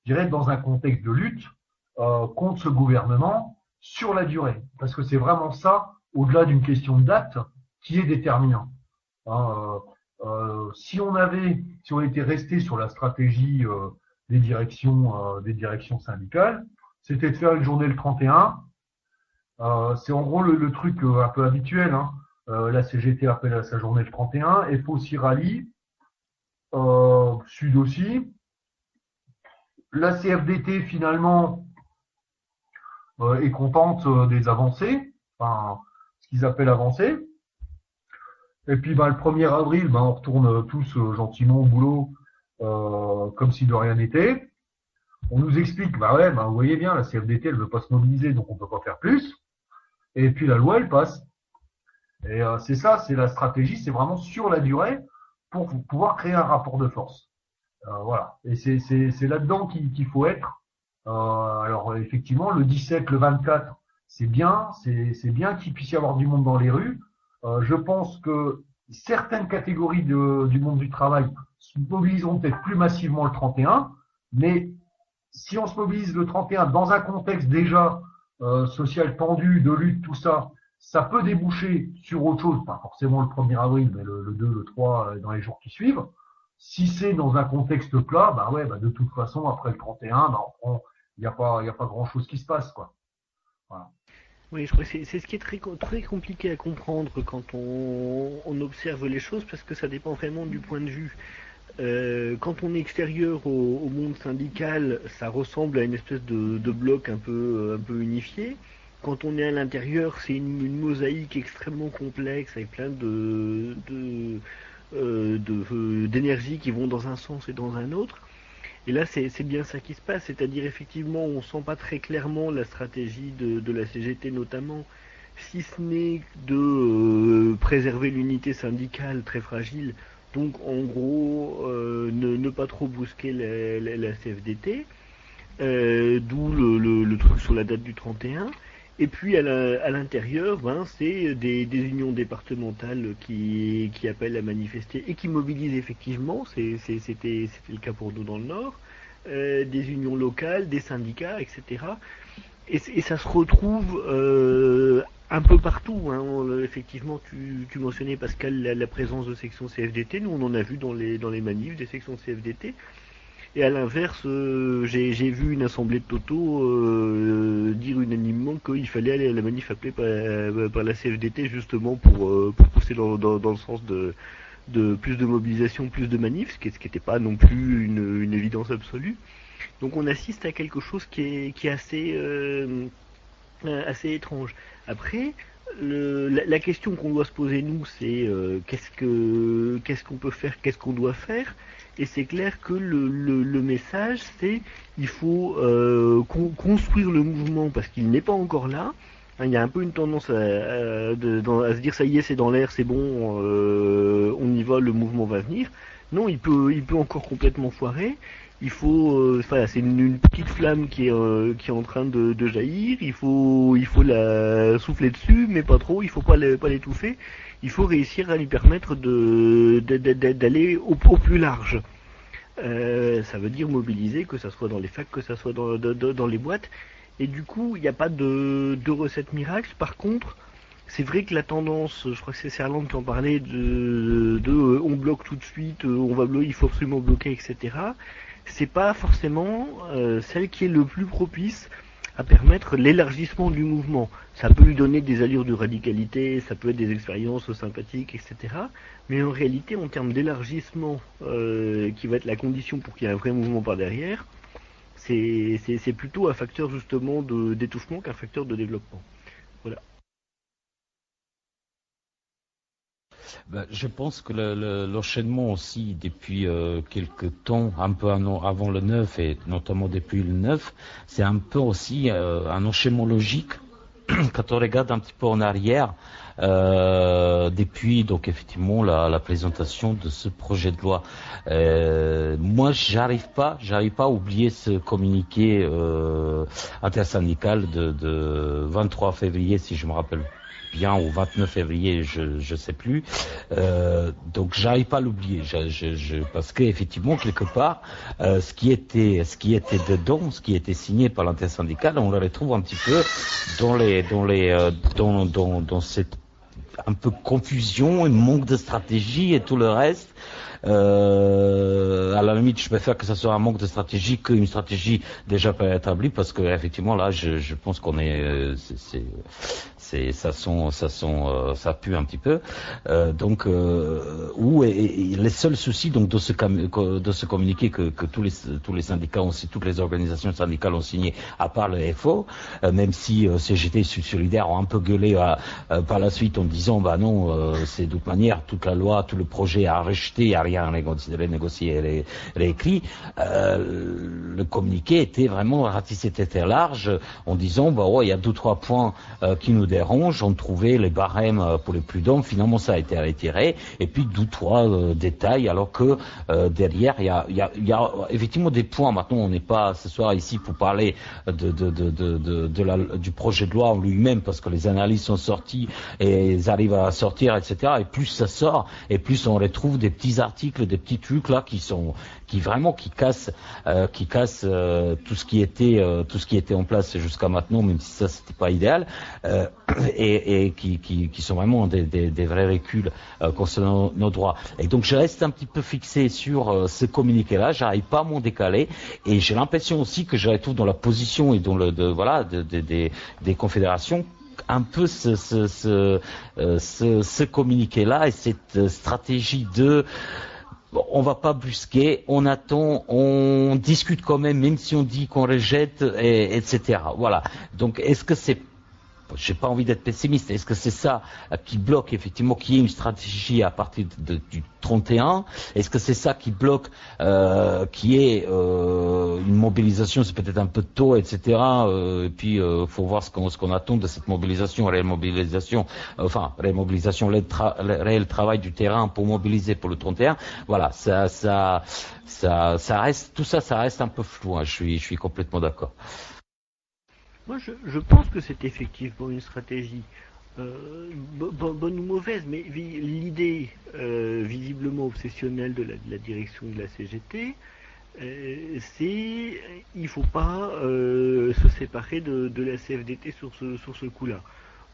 je dirais, dans un contexte de lutte contre ce gouvernement sur la durée. Parce que c'est vraiment ça, au-delà d'une question de date, qui est déterminant. Si on était resté sur la stratégie des directions syndicales, c'était de faire une journée le 31. C'est en gros le truc un peu habituel, hein. La CGT appelle à sa journée le 31, FO aussi rallye, Sud aussi. La CFDT finalement est contente des avancées, enfin ce qu'ils appellent avancées. Et puis le 1er avril, on retourne tous gentiment au boulot comme si de rien n'était. On nous explique, vous voyez bien, la CFDT elle veut pas se mobiliser, donc on peut pas faire plus. Et puis la loi elle passe. Et c'est ça, c'est la stratégie, c'est vraiment sur la durée pour pouvoir créer un rapport de force. Voilà. Et c'est là-dedans qu'il faut être. Alors effectivement, le 17, le 24, c'est bien qu'il puisse y avoir du monde dans les rues. Je pense que certaines catégories du monde du travail se mobiliseront peut-être plus massivement le 31, mais si on se mobilise le 31 dans un contexte déjà social tendu, de lutte, tout ça, ça peut déboucher sur autre chose, pas forcément le 1er avril, mais le 2, le 3, dans les jours qui suivent. Si c'est dans un contexte plat, de toute façon, après le 31, il n'y a pas grand chose qui se passe, quoi. Voilà. Oui, je crois que c'est ce qui est très compliqué à comprendre quand on observe les choses, parce que ça dépend vraiment du point de vue. Quand on est extérieur au monde syndical, ça ressemble à une espèce de bloc un peu unifié. Quand on est à l'intérieur, c'est une mosaïque extrêmement complexe avec plein d'énergie qui vont dans un sens et dans un autre. Et là, c'est bien ça qui se passe, c'est-à-dire effectivement, on sent pas très clairement la stratégie de la CGT notamment, si ce n'est de préserver l'unité syndicale très fragile. Donc en gros, ne pas trop brusquer la CFDT, d'où le truc sur la date du 31. Et puis à l'intérieur, c'est des unions départementales qui appellent à manifester et qui mobilisent effectivement, c'était le cas pour nous dans le Nord, des unions locales, des syndicats, etc. Et ça se retrouve un peu partout. Effectivement, tu mentionnais, Pascal, la présence de sections CFDT. Nous, on en a vu dans les manifs des sections CFDT. Et à l'inverse, j'ai vu une assemblée de Toto dire unanimement qu'il fallait aller à la manif appelée par la CFDT justement pour pousser dans le sens de plus de mobilisation, plus de manifs, ce qui n'était pas non plus une évidence absolue. Donc on assiste à quelque chose qui est assez étrange. Après, la question qu'on doit se poser nous, c'est qu'est-ce qu'on peut faire, qu'est-ce qu'on doit faire. Et c'est clair que le message, c'est il faut construire le mouvement parce qu'il n'est pas encore là. Il y a un peu une tendance à se dire ça y est, c'est dans l'air, c'est bon, on y va, le mouvement va venir. Non, il peut encore complètement foirer. voilà, c'est une petite flamme qui est en train de jaillir. Il faut la souffler dessus, mais pas trop. Il faut pas l'étouffer. Il faut réussir à lui permettre d'aller au plus large. Ça veut dire mobiliser, que ça soit dans les facs, que ça soit dans les boîtes. Et du coup, il n'y a pas de recette miracle. Par contre, c'est vrai que la tendance, je crois que c'est Serland qui en parlait, on bloque tout de suite, il faut absolument bloquer, etc. C'est pas forcément celle qui est le plus propice à permettre l'élargissement du mouvement. Ça peut lui donner des allures de radicalité, ça peut être des expériences sympathiques, etc. Mais en réalité, en termes d'élargissement, qui va être la condition pour qu'il y ait un vrai mouvement par derrière, c'est plutôt un facteur justement d'étouffement qu'un facteur de développement. Voilà. Ben, je pense que l'enchaînement aussi depuis quelques temps, un peu avant le 9 et notamment depuis le 9, c'est un peu aussi un enchaînement logique quand on regarde un petit peu en arrière depuis donc effectivement la présentation de ce projet de loi. Moi j'arrive pas à oublier ce communiqué intersyndical de 23 février si je me rappelle bien, au 29 février, je sais plus. Donc j'arrive pas à l'oublier, parce que effectivement quelque part, ce qui était dedans, ce qui était signé par l'intersyndicale, on le retrouve un petit peu dans cette un peu confusion et manque de stratégie et tout le reste. À la limite, je préfère que ça soit un manque de stratégie qu'une stratégie déjà préétablie, parce que effectivement là, je pense qu'on est, ça pue un petit peu. Donc, les seuls soucis donc de ce communiqué que tous les syndicats ont, toutes les organisations syndicales ont signé, à part le FO, même si CGT et Sud Solidaire ont un peu gueulé par la suite en disant bah non, c'est de toute manière toute la loi, tout le projet à rejeter, à rien renégocier, réécrit. Le communiqué était vraiment ratissé tête large en disant bah ouais, il y a 2-3 points qui nous dérangent. On trouvait les barèmes pour les prud'hommes, finalement ça a été retiré, et puis 2-3 détails, alors que derrière il y a effectivement des points. Maintenant on n'est pas ce soir ici pour parler du projet de loi en lui-même, parce que les analyses sont sorties et ils arrivent à sortir, etc. Et plus ça sort, et plus on retrouve des petits articles, des petits trucs là qui cassent tout ce qui était en place jusqu'à maintenant, même si ça c'était pas idéal, et qui sont vraiment des vrais reculs concernant nos droits. Et donc je reste un petit peu fixé sur ce communiqué là, j'arrive pas à m'en décaler, et j'ai l'impression aussi que je retrouve dans la position et dans des confédérations un peu ce communiqué-là et cette stratégie de on va pas brusquer, on attend, on discute quand même si on dit qu'on rejette, etc. Voilà. Donc, est-ce que c'est, j'ai pas envie d'être pessimiste, est-ce que c'est ça qui bloque effectivement qu'il y ait une stratégie à partir du 31? Est-ce que c'est ça qui bloque qu'il y ait une mobilisation? C'est peut-être un peu tôt, etc. Et puis faut voir ce qu'on attend de cette mobilisation, réelle mobilisation, réel travail du terrain pour mobiliser pour le 31. Voilà, ça reste, tout ça reste un peu flou. Hein. Je suis complètement d'accord. Moi, je pense que c'est effectivement une stratégie bonne ou mauvaise, mais l'idée visiblement obsessionnelle de la direction de la CGT, c'est il faut pas se séparer de la CFDT sur ce coup-là.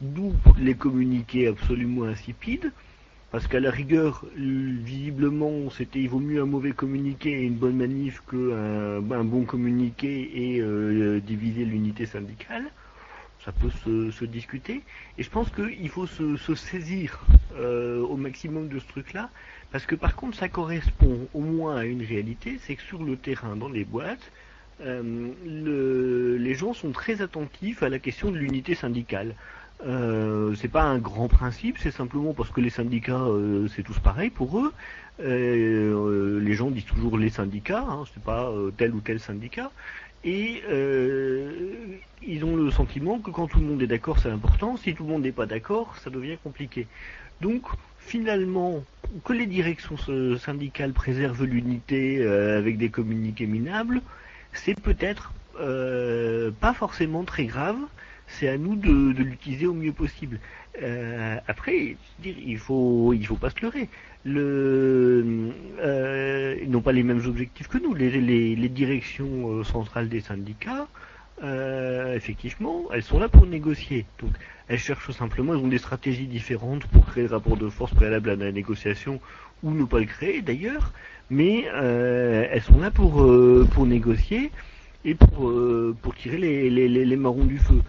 D'où les communiqués absolument insipides. Parce qu'à la rigueur, visiblement, il vaut mieux un mauvais communiqué et une bonne manif qu'un bon communiqué et diviser l'unité syndicale. Ça peut se discuter. Et je pense qu'il faut se saisir au maximum de ce truc-là. Parce que par contre, ça correspond au moins à une réalité, c'est que sur le terrain, dans les boîtes, les gens sont très attentifs à la question de l'unité syndicale. C'est pas un grand principe, c'est simplement parce que les syndicats c'est tous pareil pour eux. Les gens disent toujours les syndicats, hein, c'est pas tel ou tel syndicat. et ils ont le sentiment que quand tout le monde est d'accord, c'est important. Si tout le monde n'est pas d'accord, ça devient compliqué. Donc, finalement, que les directions syndicales préservent l'unité avec des communiqués minables, c'est peut-être pas forcément très grave. C'est à nous de l'utiliser au mieux possible. Après, il faut pas se leurrer. Ils n'ont pas les mêmes objectifs que nous. Les directions centrales des syndicats, effectivement, elles sont là pour négocier. Donc, elles cherchent simplement, elles ont des stratégies différentes pour créer le rapport de force préalable à la négociation ou ne pas le créer d'ailleurs. Mais elles sont là pour négocier et pour tirer les marrons du feu.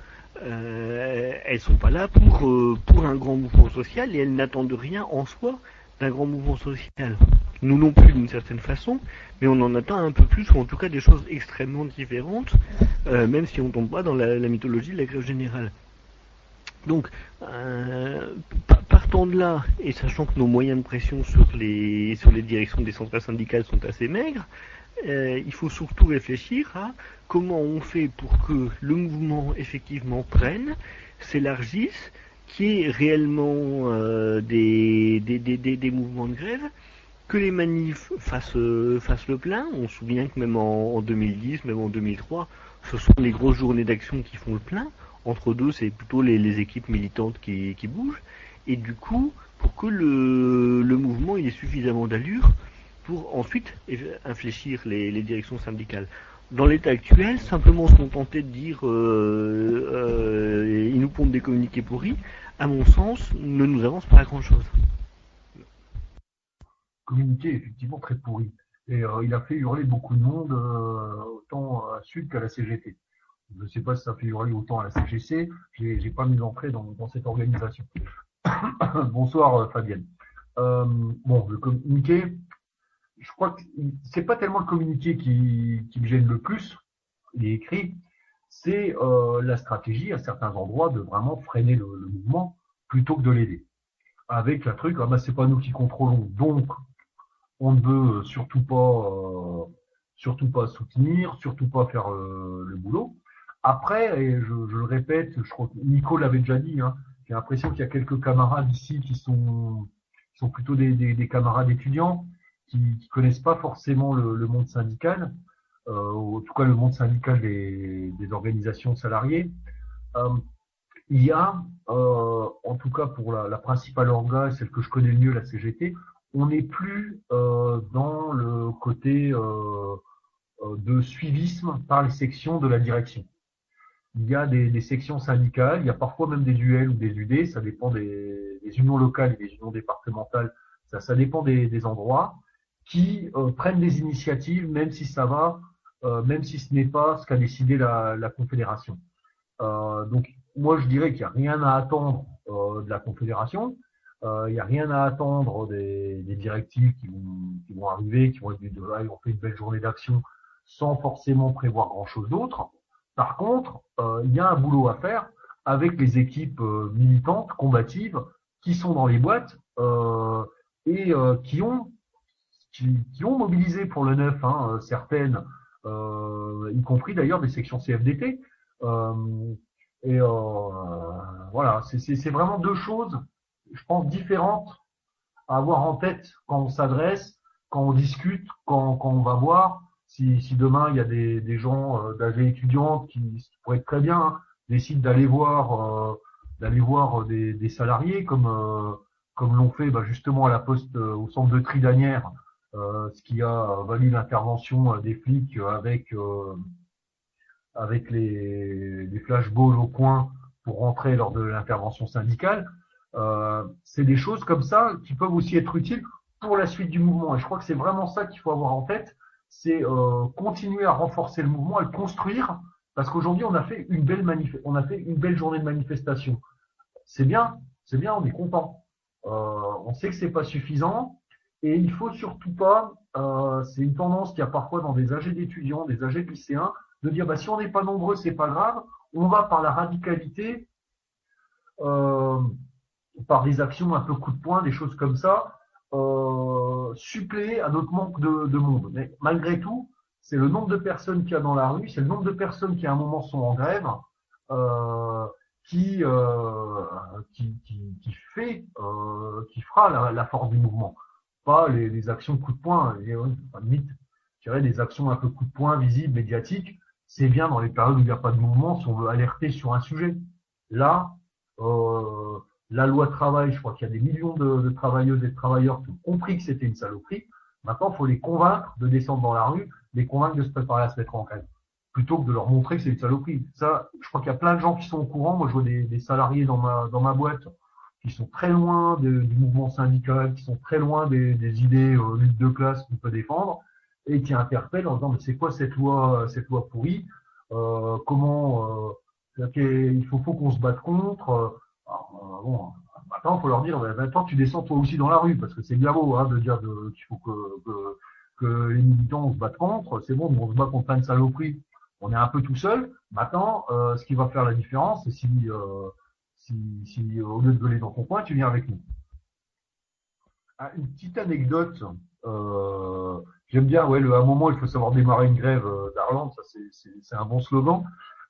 Elles sont pas là pour un grand mouvement social et elles n'attendent rien en soi d'un grand mouvement social. Nous non plus d'une certaine façon, mais on en attend un peu plus, ou en tout cas des choses extrêmement différentes, même si on tombe pas dans la mythologie de la grève générale. Donc, partant de là, et sachant que nos moyens de pression sur les directions des centrales syndicales sont assez maigres, il faut surtout réfléchir à comment on fait pour que le mouvement effectivement prenne, s'élargisse, qu'il y ait réellement des mouvements de grève, que les manifs fassent le plein. On se souvient que même en 2010, même en 2003, ce sont les grosses journées d'action qui font le plein. Entre deux, c'est plutôt les équipes militantes qui bougent. Et du coup, pour que le mouvement ait suffisamment d'allure pour ensuite infléchir les directions syndicales. Dans l'état actuel, simplement se contenter de dire ils nous pondent des communiqués pourris, à mon sens, ne nous avance pas à grand chose. Communiqué effectivement très pourri. Et il a fait hurler beaucoup de monde, autant à Sud qu'à la CGT. Je ne sais pas si ça fait hurler autant à la CGC, j'ai pas mis l'entrée dans cette organisation. Bonsoir Fabienne. Bon, le communiqué, je crois que c'est pas tellement le communiqué qui me gêne le plus, il est écrit, c'est la stratégie à certains endroits de vraiment freiner le mouvement plutôt que de l'aider. Avec un truc, c'est pas nous qui contrôlons, donc on ne veut surtout pas soutenir, surtout pas faire le boulot. Après, et je le répète, je crois que Nico l'avait déjà dit, hein, j'ai l'impression qu'il y a quelques camarades ici qui sont plutôt des camarades étudiants qui connaissent pas forcément le monde syndical, en tout cas le monde syndical des organisations de salariés. Il y a, en tout cas pour la principale orga, celle que je connais le mieux, la CGT, on n'est plus dans le côté de suivisme par les sections de la direction. Il y a des sections syndicales, il y a parfois même des UL ou des UD, ça dépend des unions locales et des unions départementales, ça dépend des endroits, qui prennent des initiatives, même si ça va, même si ce n'est pas ce qu'a décidé la Confédération. Donc, moi, je dirais qu'il n'y a rien à attendre de la Confédération. Il n'y a rien à attendre des directives qui vont arriver, qui vont être on fait une belle journée d'action sans forcément prévoir grand-chose d'autre. Par contre, il y a un boulot à faire avec les équipes militantes, combatives, qui sont dans les boîtes et qui ont mobilisé pour le 9, hein, certaines, y compris d'ailleurs des sections CFDT. Voilà, c'est vraiment deux choses, je pense, différentes à avoir en tête quand on s'adresse, quand on discute, quand on va voir. Si demain il y a des gens d'âge étudiante qui pourraient être très bien, hein, décident d'aller voir des salariés comme l'ont fait justement à la Poste au centre de tri d'Asnières, ce qui a valu l'intervention des flics avec les flashballs au coin pour rentrer lors de l'intervention syndicale. C'est des choses comme ça qui peuvent aussi être utiles pour la suite du mouvement. Et je crois que c'est vraiment ça qu'il faut avoir en tête, c'est continuer à renforcer le mouvement, à le construire, parce qu'aujourd'hui on a fait une belle journée de manifestation. C'est bien, on est content. On sait que c'est pas suffisant et il faut surtout pas. C'est une tendance qu'il y a parfois dans des AG d'étudiants, des AG de lycéens, de dire si on n'est pas nombreux, c'est pas grave. On va par la radicalité, par des actions un peu coup de poing, des choses comme ça, suppléer à notre manque de monde. Mais malgré tout, c'est le nombre de personnes qu'il y a dans la rue, c'est le nombre de personnes qui à un moment sont en grève, qui fera la force du mouvement. Pas les actions coup de poing, limite, je dirais des actions un peu coup de poing, visibles, médiatiques. C'est bien dans les périodes où il n'y a pas de mouvement si on veut alerter sur un sujet. Là, la loi travail, je crois qu'il y a des millions de travailleuses et de travailleurs qui ont compris que c'était une saloperie. Maintenant, il faut les convaincre de descendre dans la rue, les convaincre de se préparer à se mettre en grève, plutôt que de leur montrer que c'est une saloperie. Ça, je crois qu'il y a plein de gens qui sont au courant. Moi, je vois des salariés dans ma boîte qui sont très loin du mouvement syndical, qui sont très loin des idées lutte de classe qu'on peut défendre, et qui interpellent en disant mais c'est quoi cette loi pourrie, il faut qu'on se batte contre. Bon, maintenant, il faut leur dire maintenant tu descends toi aussi dans la rue, parce que c'est bien beau de dire qu'il faut que les militants on se batte contre. C'est bon, on se bat contre une saloperie. On est un peu tout seul. Maintenant, ce qui va faire la différence, c'est si au lieu de gueuler dans ton coin, tu viens avec nous. Une petite anecdote, j'aime bien, à un moment il faut savoir démarrer une grève d'Arlande, ça c'est un bon slogan.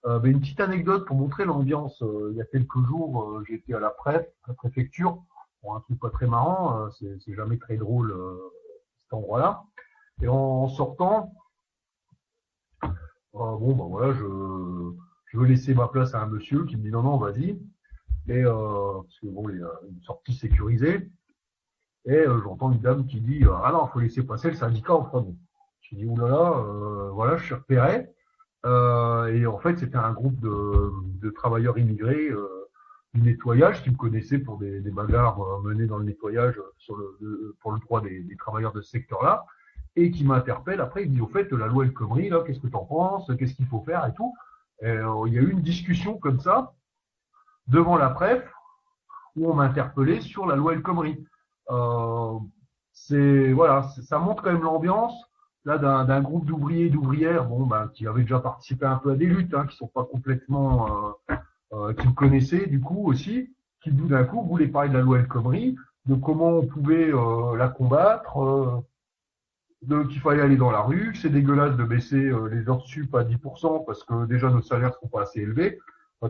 Mais une petite anecdote pour montrer l'ambiance. Il y a quelques jours, j'étais à la préfecture, pour un truc pas très marrant, c'est jamais très drôle cet endroit-là. Et en sortant, je veux laisser ma place à un monsieur qui me dit non, vas-y. Et parce que il y a une sortie sécurisée. Et j'entends une dame qui dit ah non, faut laisser passer le syndicat en premier. Je dis oulala, je suis repéré. Et en fait, c'était un groupe de travailleurs immigrés du nettoyage qui me connaissaient pour des bagarres menées dans le nettoyage pour le droit des travailleurs de ce secteur-là, et qui m'interpelle. Après, il me dit au fait, la loi El Khomri, là, qu'est-ce que t'en penses, qu'est-ce qu'il faut faire et tout. Et, il y a eu une discussion comme ça devant la préf où on m'a interpellé sur la loi El Khomri. Ça montre quand même l'ambiance là d'un groupe d'ouvriers et d'ouvrières, qui avaient déjà participé un peu à des luttes, qui sont pas complètement, qui me connaissaient du coup aussi, qui tout d'un coup voulaient parler de la loi El Khomri, de comment on pouvait la combattre, qu'il fallait aller dans la rue, que c'est dégueulasse de baisser les heures sup à 10% parce que déjà nos salaires sont pas assez élevés.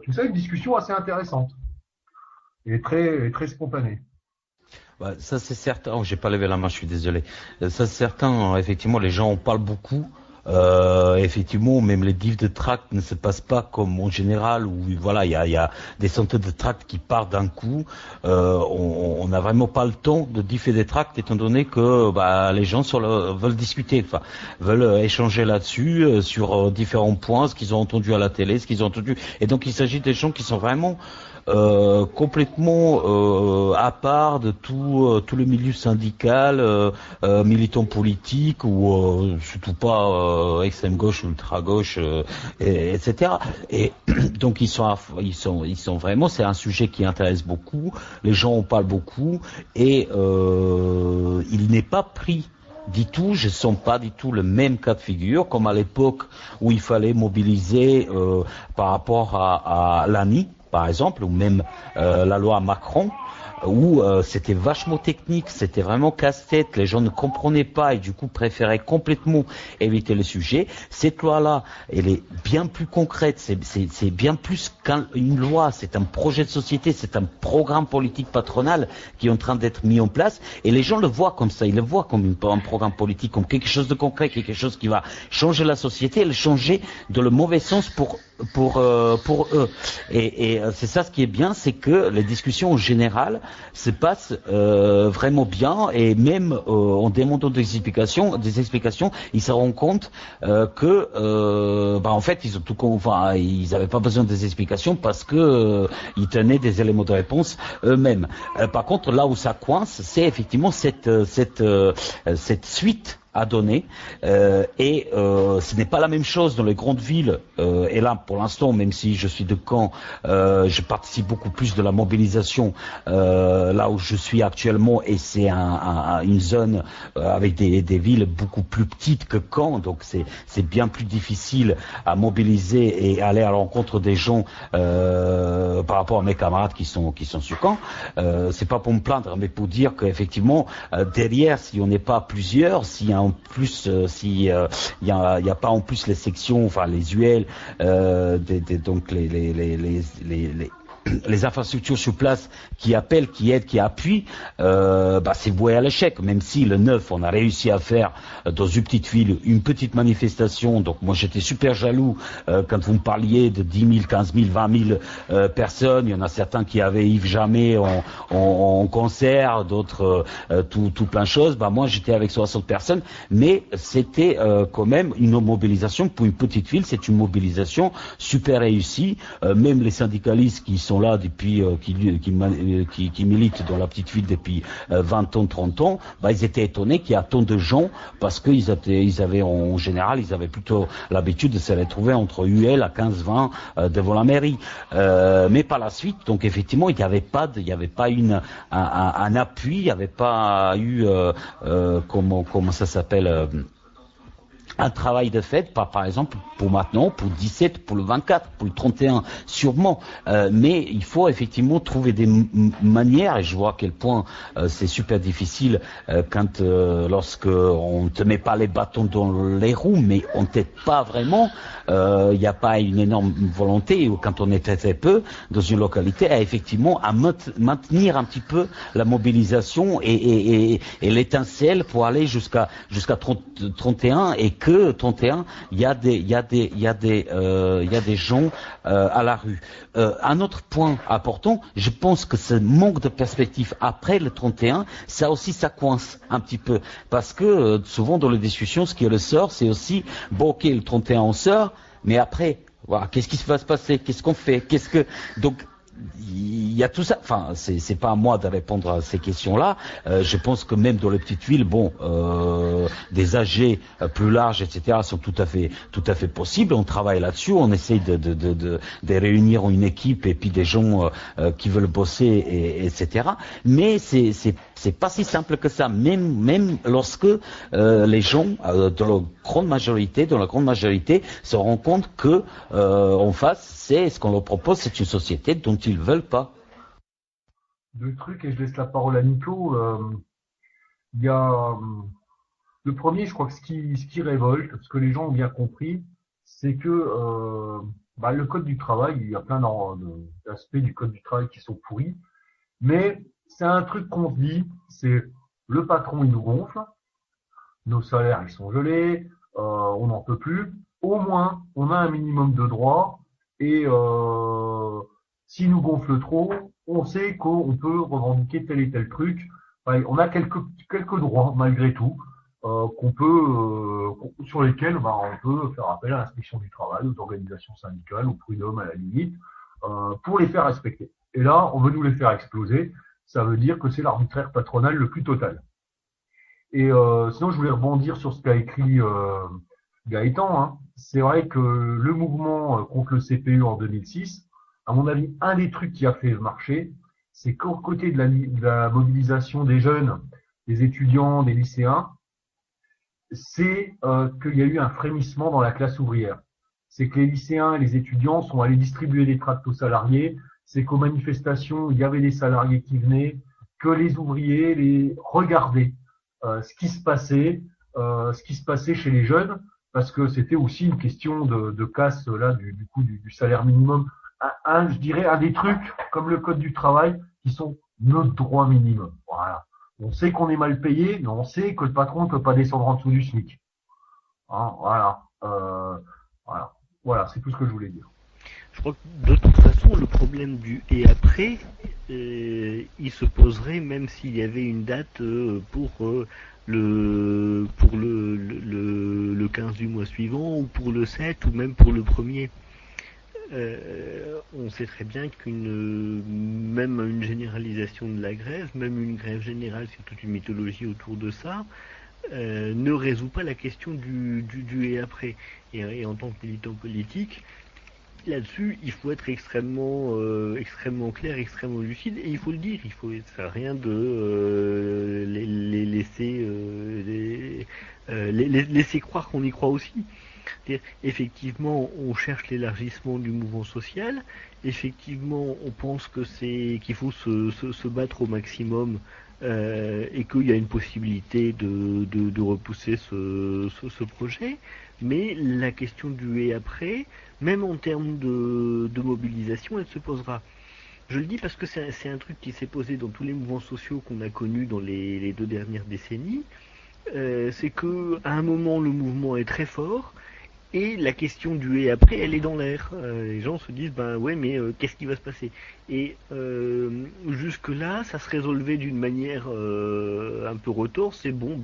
Tout ça, une discussion assez intéressante et très spontanée. Ça c'est certain. Oh, j'ai pas levé la main, je suis désolé. Ça c'est certain. Effectivement, les gens en parlent beaucoup. Effectivement, même les diffs de tracts ne se passent pas comme en général où il y a des centaines de tracts qui partent d'un coup. On n'a vraiment pas le temps de differ des tracts étant donné que les gens veulent discuter, veulent échanger là-dessus sur différents points, ce qu'ils ont entendu à la télé, ce qu'ils ont entendu. Et donc il s'agit des gens qui sont vraiment complètement à part de tout le milieu syndical, militant politique ou surtout pas extrême gauche, ultra gauche, etc. Et donc ils sont vraiment, c'est un sujet qui intéresse beaucoup. Les gens en parlent beaucoup et il n'est pas pris. Je sens pas du tout le même cas de figure comme à l'époque où il fallait mobiliser par rapport à l'ANI, par exemple, ou même la loi Macron, où c'était vachement technique, c'était vraiment casse-tête, les gens ne comprenaient pas et du coup préféraient complètement éviter le sujet. Cette loi-là, elle est bien plus concrète, c'est bien plus qu'une loi, c'est un projet de société, c'est un programme politique patronal qui est en train d'être mis en place et les gens le voient comme ça, ils le voient comme un programme politique, comme quelque chose de concret, quelque chose qui va changer la société et le changer dans le mauvais sens pour eux. Et c'est ça ce qui est bien, c'est que les discussions en général se passent vraiment bien et même en demandant des explications, ils se rendent compte que en fait ils n'avaient pas besoin des explications parce que ils tenaient des éléments de réponse eux-mêmes. Par contre, là où ça coince, c'est effectivement cette suite à donner et ce n'est pas la même chose dans les grandes villes et là pour l'instant, même si je suis de Caen, je participe beaucoup plus de la mobilisation là où je suis actuellement et c'est une zone avec des villes beaucoup plus petites que Caen, donc c'est bien plus difficile à mobiliser et aller à l'encontre des gens par rapport à mes camarades qui sont sur Caen. C'est pas pour me plaindre mais pour dire qu'effectivement derrière, si on n'est pas plusieurs, s'il y a en plus s'il y a pas en plus les sections, enfin les UL, donc les infrastructures sur place qui appellent, qui aident, qui appuient, c'est voué à l'échec. Même si le 9, on a réussi à faire dans une petite ville une petite manifestation. Donc moi j'étais super jaloux quand vous me parliez de 10 000, 15 000, 20 000 personnes. Il y en a certains qui avaient Yves Jamais en concert, d'autres tout plein de choses. Moi j'étais avec 60 personnes, mais c'était quand même une mobilisation pour une petite ville. C'est une mobilisation super réussie. Même les syndicalistes qui sont là depuis qui militent dans la petite ville depuis 20 ans, 30 ans, ils étaient étonnés qu'il y a tant de gens parce qu'ils avaient en général, ils avaient plutôt l'habitude de se retrouver entre UL à 15-20 devant la mairie. Mais par la suite, donc effectivement, il n'y avait pas un appui, il n'y avait pas eu comment ça s'appelle un travail de fait, par exemple pour maintenant, pour 17, pour le 24, pour le 31, sûrement. Mais il faut effectivement trouver des manières, et je vois à quel point c'est super difficile lorsque on te met pas les bâtons dans les roues, mais on t'aide pas vraiment. Il n'y a pas une énorme volonté, ou quand on est très peu dans une localité, effectivement à maintenir un petit peu la mobilisation et l'étincelle pour aller jusqu'à 31 et que 31, il y a des gens à la rue. Un autre point important, je pense que ce manque de perspective après le 31, ça aussi ça coince un petit peu parce que souvent dans les discussions, ce qui ressort, c'est aussi ok, le 31 on sort, mais après, voilà, qu'est-ce qui va se passer, qu'est-ce qu'on fait, donc il y a tout ça. Enfin, c'est pas à moi de répondre à ces questions-là. Je pense que même dans les petites villes, des AG plus larges, etc., sont tout à fait possibles. On travaille là-dessus. On essaye de réunir une équipe et puis des gens qui veulent bosser, etc. Mais c'est pas si simple que ça. Même lorsque les gens, dans la grande majorité, se rendent compte que en face, c'est ce qu'on leur propose, c'est une société dont ils veulent pas. Deux trucs, et je laisse la parole à Nico. Il y a le premier, je crois que ce qui révolte, ce que les gens ont bien compris, c'est que le code du travail, il y a plein d'aspects du code du travail qui sont pourris, mais c'est un truc qu'on se dit, c'est le patron il nous gonfle, nos salaires ils sont gelés, on n'en peut plus. Au moins, on a un minimum de droits et s'il nous gonfle trop, on sait qu'on peut revendiquer tel et tel truc. On a quelques droits malgré tout sur lesquels on peut faire appel à l'inspection du travail, aux organisations syndicales, aux prud'hommes à la limite, pour les faire respecter. Et là, on veut nous les faire exploser. Ça veut dire que c'est l'arbitraire patronal le plus total. Et sinon, je voulais rebondir sur ce qu'a écrit Gaëtan. C'est vrai que le mouvement contre le CPE en 2006, à mon avis, un des trucs qui a fait marcher, c'est qu'au côté de la mobilisation des jeunes, des étudiants, des lycéens, c'est qu'il y a eu un frémissement dans la classe ouvrière. C'est que les lycéens et les étudiants sont allés distribuer des tracts aux salariés, c'est qu'aux manifestations, il y avait des salariés qui venaient, que les ouvriers les regardaient ce qui se passait chez les jeunes, parce que c'était aussi une question de casse là du coût du salaire minimum. Je dirais un des trucs comme le code du travail qui sont notre droit minimum. Voilà. On sait qu'on est mal payé, mais on sait que le patron ne peut pas descendre en dessous du SMIC. Voilà, c'est tout ce que je voulais dire. Je crois que de toute façon, le problème du et après, il se poserait même s'il y avait une date pour le 15 du mois suivant, ou pour le 7, ou même pour le 1er. On sait très bien même une généralisation de la grève, même une grève générale, c'est toute une mythologie autour de ça, ne résout pas la question du et après. Et en tant que militant politique, là-dessus, il faut être extrêmement clair, extrêmement lucide, et il faut le dire. Il faut faire rien de les laisser croire qu'on y croit aussi. Effectivement, on cherche l'élargissement du mouvement social. Effectivement, on pense qu'il faut se battre au maximum et qu'il y a une possibilité de repousser ce projet. Mais la question du et après, même en termes de mobilisation, elle se posera. Je le dis parce que c'est un truc qui s'est posé dans tous les mouvements sociaux qu'on a connus dans les 2 dernières décennies. C'est que à un moment le mouvement est très fort et la question du et après elle est dans l'air. Les gens se disent ben ouais mais qu'est-ce qui va se passer? Et jusque là ça se résolvait d'une manière un peu retors. C'est bon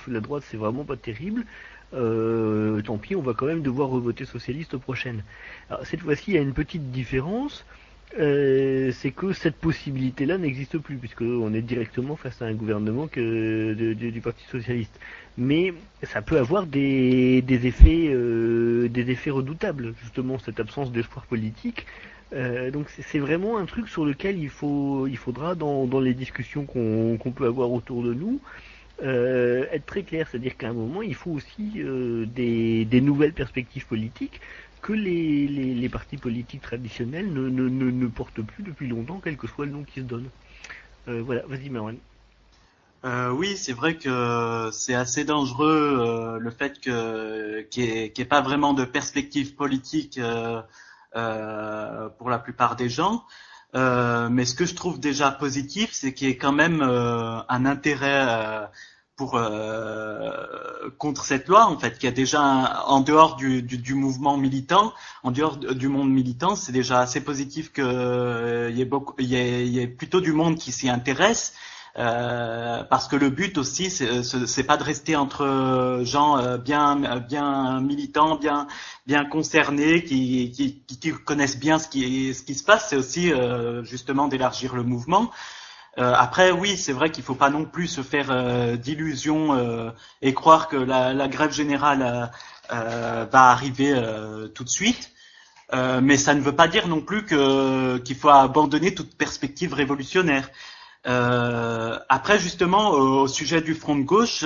la droite c'est vraiment pas terrible. Tant pis on va quand même devoir revoter socialiste aux prochaines. Alors, cette fois-ci il y a une petite différence. C'est que cette possibilité-là n'existe plus, puisqu'on est directement face à un gouvernement du Parti Socialiste. Mais ça peut avoir des effets redoutables, justement, cette absence d'espoir politique. Donc c'est vraiment un truc sur lequel il faudra, dans les discussions qu'on peut avoir autour de nous, être très clair. C'est-à-dire qu'à un moment, il faut aussi des nouvelles perspectives politiques que les partis politiques traditionnels ne portent plus depuis longtemps, quel que soit le nom qu'ils se donnent. Voilà, vas-y Marwan. Oui, c'est vrai que c'est assez dangereux le fait qu'il n'y ait pas vraiment de perspective politique pour la plupart des gens. Mais ce que je trouve déjà positif, c'est qu'il y ait quand même un intérêt contre cette loi, en fait, qu'il y a déjà en dehors du mouvement militant, en dehors du monde militant, c'est déjà assez positif que il y ait plutôt du monde qui s'y intéresse. Parce que le but aussi, c'est pas de rester entre gens bien militants, bien concernés, qui connaissent bien ce qui se passe. C'est aussi justement d'élargir le mouvement. Après, oui, c'est vrai qu'il faut pas non plus se faire d'illusions et croire que la grève générale va arriver tout de suite. Mais ça ne veut pas dire non plus qu'il faut abandonner toute perspective révolutionnaire. Après, justement, au sujet du front de gauche,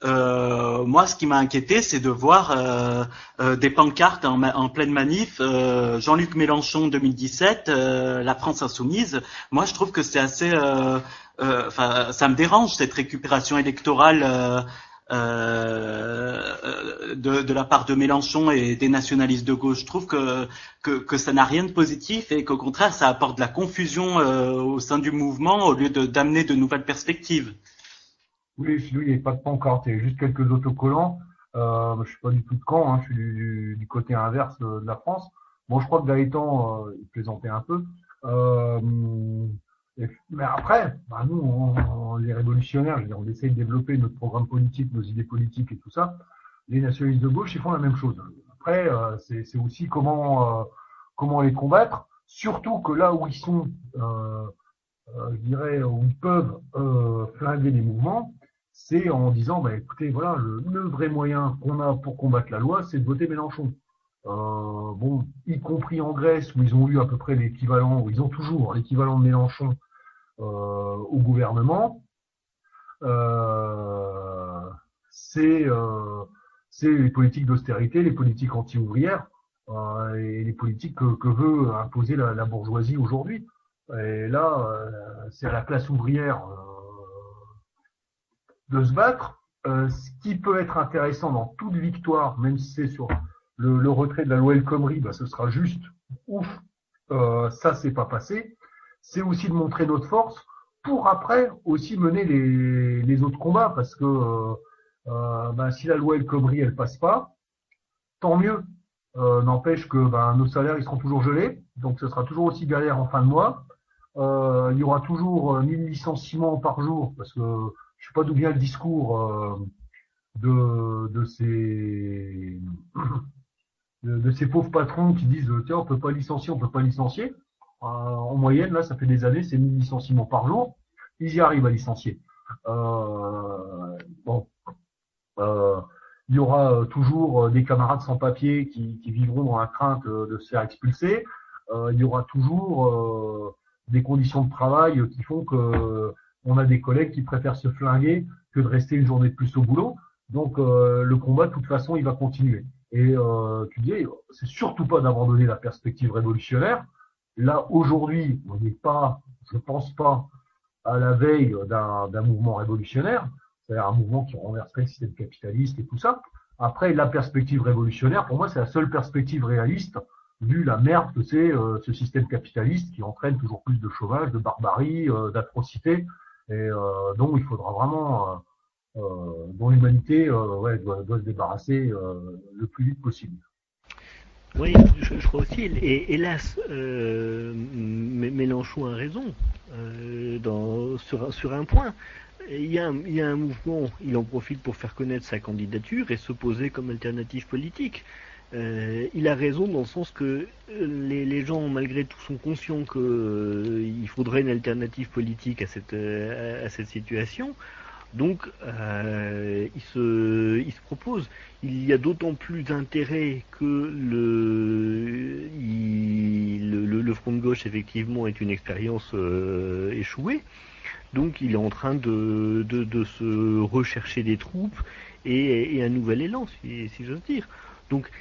moi, ce qui m'a inquiété, c'est de voir des pancartes en pleine manif. Jean-Luc Mélenchon 2017, la France insoumise. Moi, je trouve que c'est assez, ça me dérange cette récupération électorale de la part de Mélenchon et des nationalistes de gauche. Je trouve que ça n'a rien de positif et qu'au contraire, ça apporte de la confusion au sein du mouvement au lieu d'amener de nouvelles perspectives. Oui, chez nous, il n'y a pas de pancarte, il y a juste quelques autocollants. Je suis pas du tout de Caen, hein, je suis du côté inverse de la France. Bon, je crois que Gaëtan, il plaisantait un peu. Mais après, nous, les révolutionnaires, je veux dire, on essaye de développer notre programme politique, nos idées politiques et tout ça. Les nationalistes de gauche, ils font la même chose. Après, c'est aussi comment les combattre. Surtout que là où ils sont, je dirais, où ils peuvent flinguer les mouvements, c'est en disant, écoutez, voilà, le vrai moyen qu'on a pour combattre la loi, c'est de voter Mélenchon. Bon, y compris en Grèce, où ils ont eu à peu près l'équivalent, où ils ont toujours l'équivalent de Mélenchon au gouvernement, c'est les politiques d'austérité, les politiques anti-ouvrières et les politiques que veut imposer la bourgeoisie aujourd'hui. Et là, c'est à la classe ouvrière de se battre. Ce qui peut être intéressant dans toute victoire, même si c'est sur le retrait de la loi El Khomri, ce sera juste ouf, ça c'est pas passé. C'est aussi de montrer notre force pour après aussi mener les autres combats, parce que si la loi El Khomri elle passe pas, tant mieux. N'empêche que nos salaires ils seront toujours gelés, donc ce sera toujours aussi galère en fin de mois. Il y aura toujours 1000 licenciements par jour, parce que je sais pas d'où vient le discours de ces pauvres patrons qui disent tiens on peut pas licencier. En moyenne là ça fait des années c'est 1000 licenciements par jour, ils y arrivent à licencier. Il y aura toujours des camarades sans papier qui vivront dans la crainte de se faire expulser. Il y aura toujours des conditions de travail qui font que on a des collègues qui préfèrent se flinguer que de rester une journée de plus au boulot. Donc le combat de toute façon il va continuer. Et tu dis, c'est surtout pas d'abandonner la perspective révolutionnaire. Là aujourd'hui, on n'est pas, je pense pas, à la veille d'un mouvement révolutionnaire, c'est-à-dire un mouvement qui renverserait le système capitaliste et tout ça. Après, la perspective révolutionnaire, pour moi, c'est la seule perspective réaliste, vu la merde que c'est ce système capitaliste qui entraîne toujours plus de chômage, de barbarie, d'atrocités, et dont il faudra vraiment, dont l'humanité doit se débarrasser le plus vite possible. Oui, je crois aussi. Et hélas, Mélenchon a raison sur un point. Il y a un mouvement, il en profite pour faire connaître sa candidature et s'opposer comme alternative politique. Il a raison dans le sens que les gens, malgré tout, sont conscients qu'il faudrait une alternative politique à cette situation. Donc, il se propose. Il y a d'autant plus d'intérêt que le front de gauche, effectivement, est une expérience échouée. Donc, il est en train de se rechercher des troupes et un nouvel élan, si j'ose dire. Donc,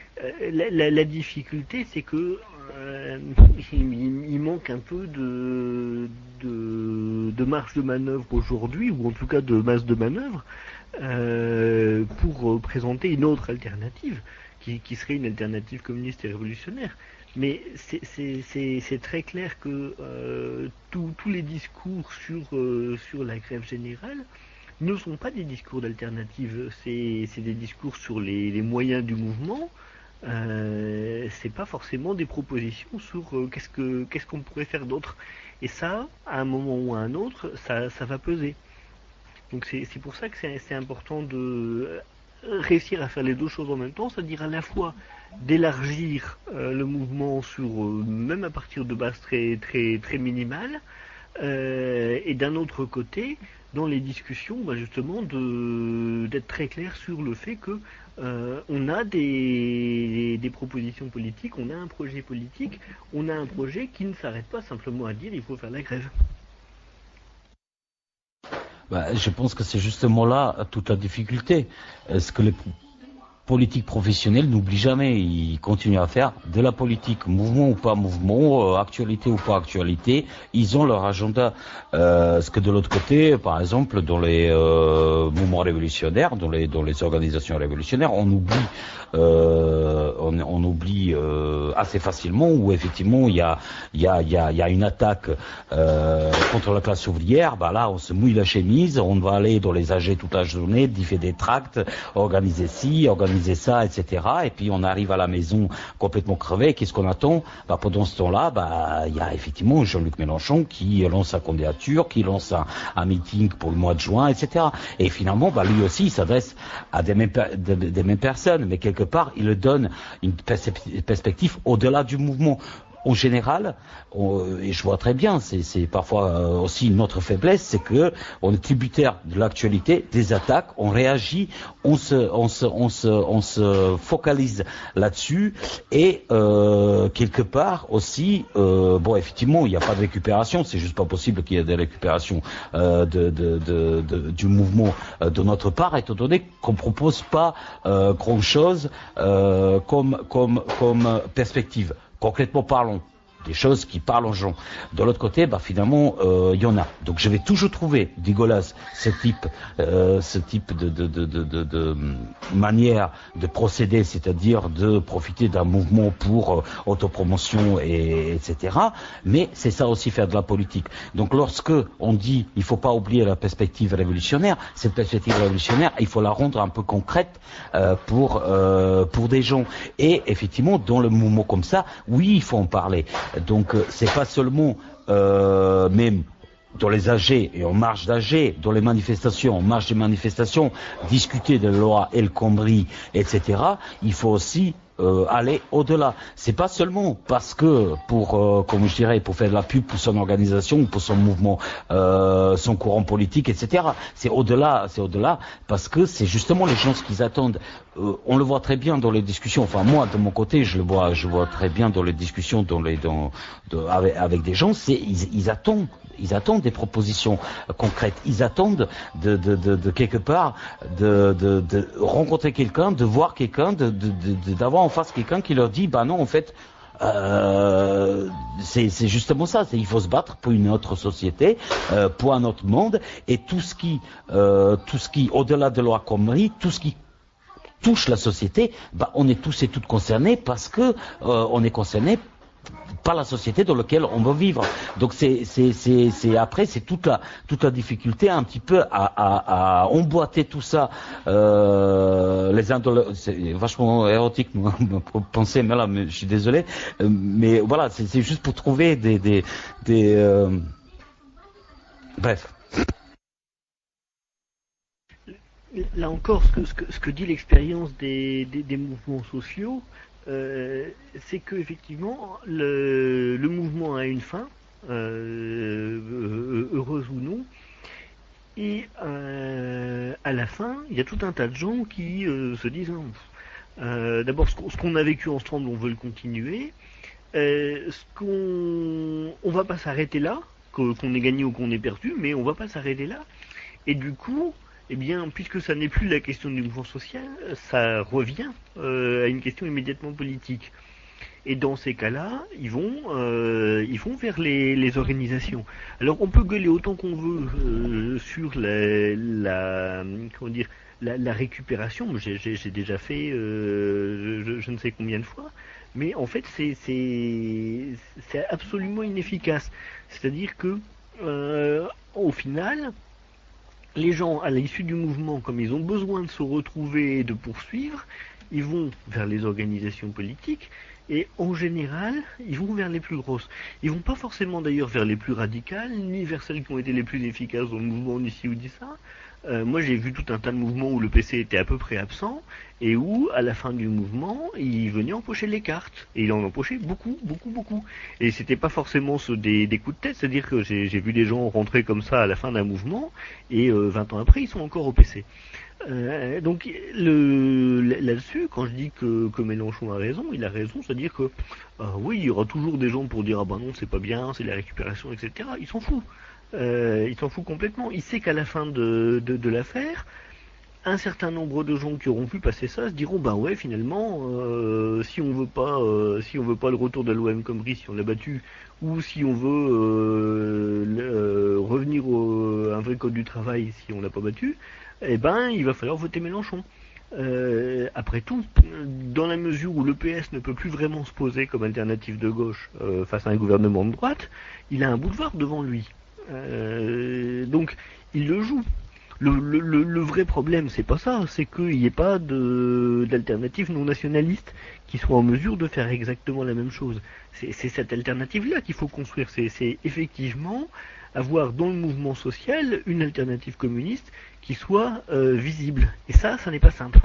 la difficulté, c'est que il manque un peu de marge de manœuvre aujourd'hui, ou en tout cas de masse de manœuvre, pour présenter une autre alternative, qui serait une alternative communiste et révolutionnaire. Mais c'est très clair que tous les discours sur la grève générale ne sont pas des discours d'alternative, c'est des discours sur les moyens du mouvement. C'est pas forcément des propositions sur qu'est-ce qu'on pourrait faire d'autre. Et ça, à un moment ou à un autre, ça va peser. Donc c'est pour ça que c'est important de réussir à faire les deux choses en même temps, c'est-à-dire à la fois d'élargir le mouvement sur même à partir de bases très très très minimales, et d'un autre côté, dans les discussions, justement, d'être très clair sur le fait que on a des propositions politiques, on a un projet politique, on a un projet qui ne s'arrête pas simplement à dire il faut faire la grève. Je pense que c'est justement là toute la difficulté. Ce que les politiques professionnels n'oublient jamais, ils continuent à faire de la politique, mouvement ou pas mouvement, actualité ou pas actualité, ils ont leur agenda. Ce que de l'autre côté, par exemple, dans les mouvements révolutionnaires, dans les organisations révolutionnaires, on oublie assez facilement où effectivement il y a une attaque contre la classe ouvrière. Là, on se mouille la chemise, on va aller dans les AG toute la journée, diffuser des tracts, organiser ci, organiser ça, etc. Et puis on arrive à la maison complètement crevé. Qu'est-ce qu'on attend? Pendant ce temps-là, il y a effectivement Jean-Luc Mélenchon qui lance sa candidature, qui lance un meeting pour le mois de juin, etc. Et finalement, lui aussi, il s'adresse à des mêmes personnes, mais quelque part, il donne une perspective au-delà du mouvement. En général, et je vois très bien, c'est parfois aussi notre faiblesse, c'est que on est tributaire de l'actualité, des attaques, on réagit, on se focalise là-dessus, et quelque part aussi, effectivement, il n'y a pas de récupération, c'est juste pas possible qu'il y ait des récupérations du mouvement de notre part, étant donné qu'on propose pas grand-chose comme perspective. Concrètement parlons, des choses qui parlent aux gens. De l'autre côté, finalement, il y en a. Donc je vais toujours trouver dégueulasse ce type de manière de procéder, c'est-à-dire de profiter d'un mouvement pour autopromotion etc. Mais c'est ça aussi faire de la politique. Donc lorsque on dit il faut pas oublier la perspective révolutionnaire, cette perspective révolutionnaire, il faut la rendre un peu concrète pour des gens. Et effectivement, dans le mouvement comme ça, oui, il faut en parler. Donc c'est pas seulement même dans les AG et en marge d'AG, dans les manifestations, en marge des manifestations, discuter de la loi El Khomri, etc. Il faut aussi aller au-delà. C'est pas seulement parce que pour faire de la pub pour son organisation ou pour son mouvement, son courant politique, etc. C'est au-delà parce que c'est justement les gens ce qu'ils attendent. On le voit très bien dans les discussions. Enfin moi de mon côté je vois très bien dans les discussions avec des gens. Ils attendent des propositions concrètes. Ils attendent de quelque part de rencontrer quelqu'un, de voir quelqu'un, d'avoir en face quelqu'un qui leur dit non en fait C'est justement ça. Il faut se battre pour une autre société, pour un autre monde, et tout ce qui, au-delà de loi Khomri, tout ce qui touche la société, on est tous et toutes concernés parce que on est concernés par la société dans laquelle on va vivre. Donc après c'est toute la difficulté un petit peu à emboîter tout ça les uns c'est vachement érotique moi penser mais là mais je suis désolé mais voilà c'est juste pour trouver des bref. Là encore, ce que dit l'expérience des mouvements sociaux, c'est que effectivement le mouvement a une fin, heureuse ou non, et à la fin, il y a tout un tas de gens qui se disent d'abord ce qu'on a vécu ensemble, on veut le continuer, on va pas s'arrêter là, qu'on ait gagné ou qu'on ait perdu, mais on va pas s'arrêter là, et du coup, eh bien, puisque ça n'est plus la question du mouvement social, ça revient à une question immédiatement politique. Et dans ces cas-là, ils vont vers les organisations. Alors, on peut gueuler autant qu'on veut sur la récupération. J'ai déjà fait je ne sais combien de fois, mais en fait, c'est absolument inefficace. C'est-à-dire que au final, les gens, à l'issue du mouvement, comme ils ont besoin de se retrouver et de poursuivre, ils vont vers les organisations politiques et en général, ils vont vers les plus grosses. Ils vont pas forcément d'ailleurs vers les plus radicales, ni vers celles qui ont été les plus efficaces dans le mouvement d'ici ou d'ici. Moi j'ai vu tout un tas de mouvements où le PC était à peu près absent et où à la fin du mouvement il venait empocher les cartes et il en empochait beaucoup. Et c'était pas forcément des coups de tête, c'est-à-dire que j'ai vu des gens rentrer comme ça à la fin d'un mouvement et 20 ans après ils sont encore au PC. Donc là-dessus, quand je dis que Mélenchon a raison, il a raison, c'est-à-dire que oui, il y aura toujours des gens pour dire ah ben non c'est pas bien, c'est la récupération, etc. Il s'en fout. Il s'en fout complètement. Il sait qu'à la fin de l'affaire, un certain nombre de gens qui auront pu passer ça se diront bah ouais finalement si on veut pas le retour de l'OM Khomri si on l'a battu ou si on veut revenir à un vrai code du travail si on l'a pas battu, eh ben il va falloir voter Mélenchon. Après tout, dans la mesure où le PS ne peut plus vraiment se poser comme alternative de gauche face à un gouvernement de droite, il a un boulevard devant lui. Donc il le joue. Le vrai problème, c'est pas ça, c'est qu'il n'y ait pas d'alternative non nationaliste qui soit en mesure de faire exactement la même chose. C'est cette alternative-là qu'il faut construire. C'est effectivement avoir dans le mouvement social une alternative communiste qui soit visible. Et ça n'est pas simple.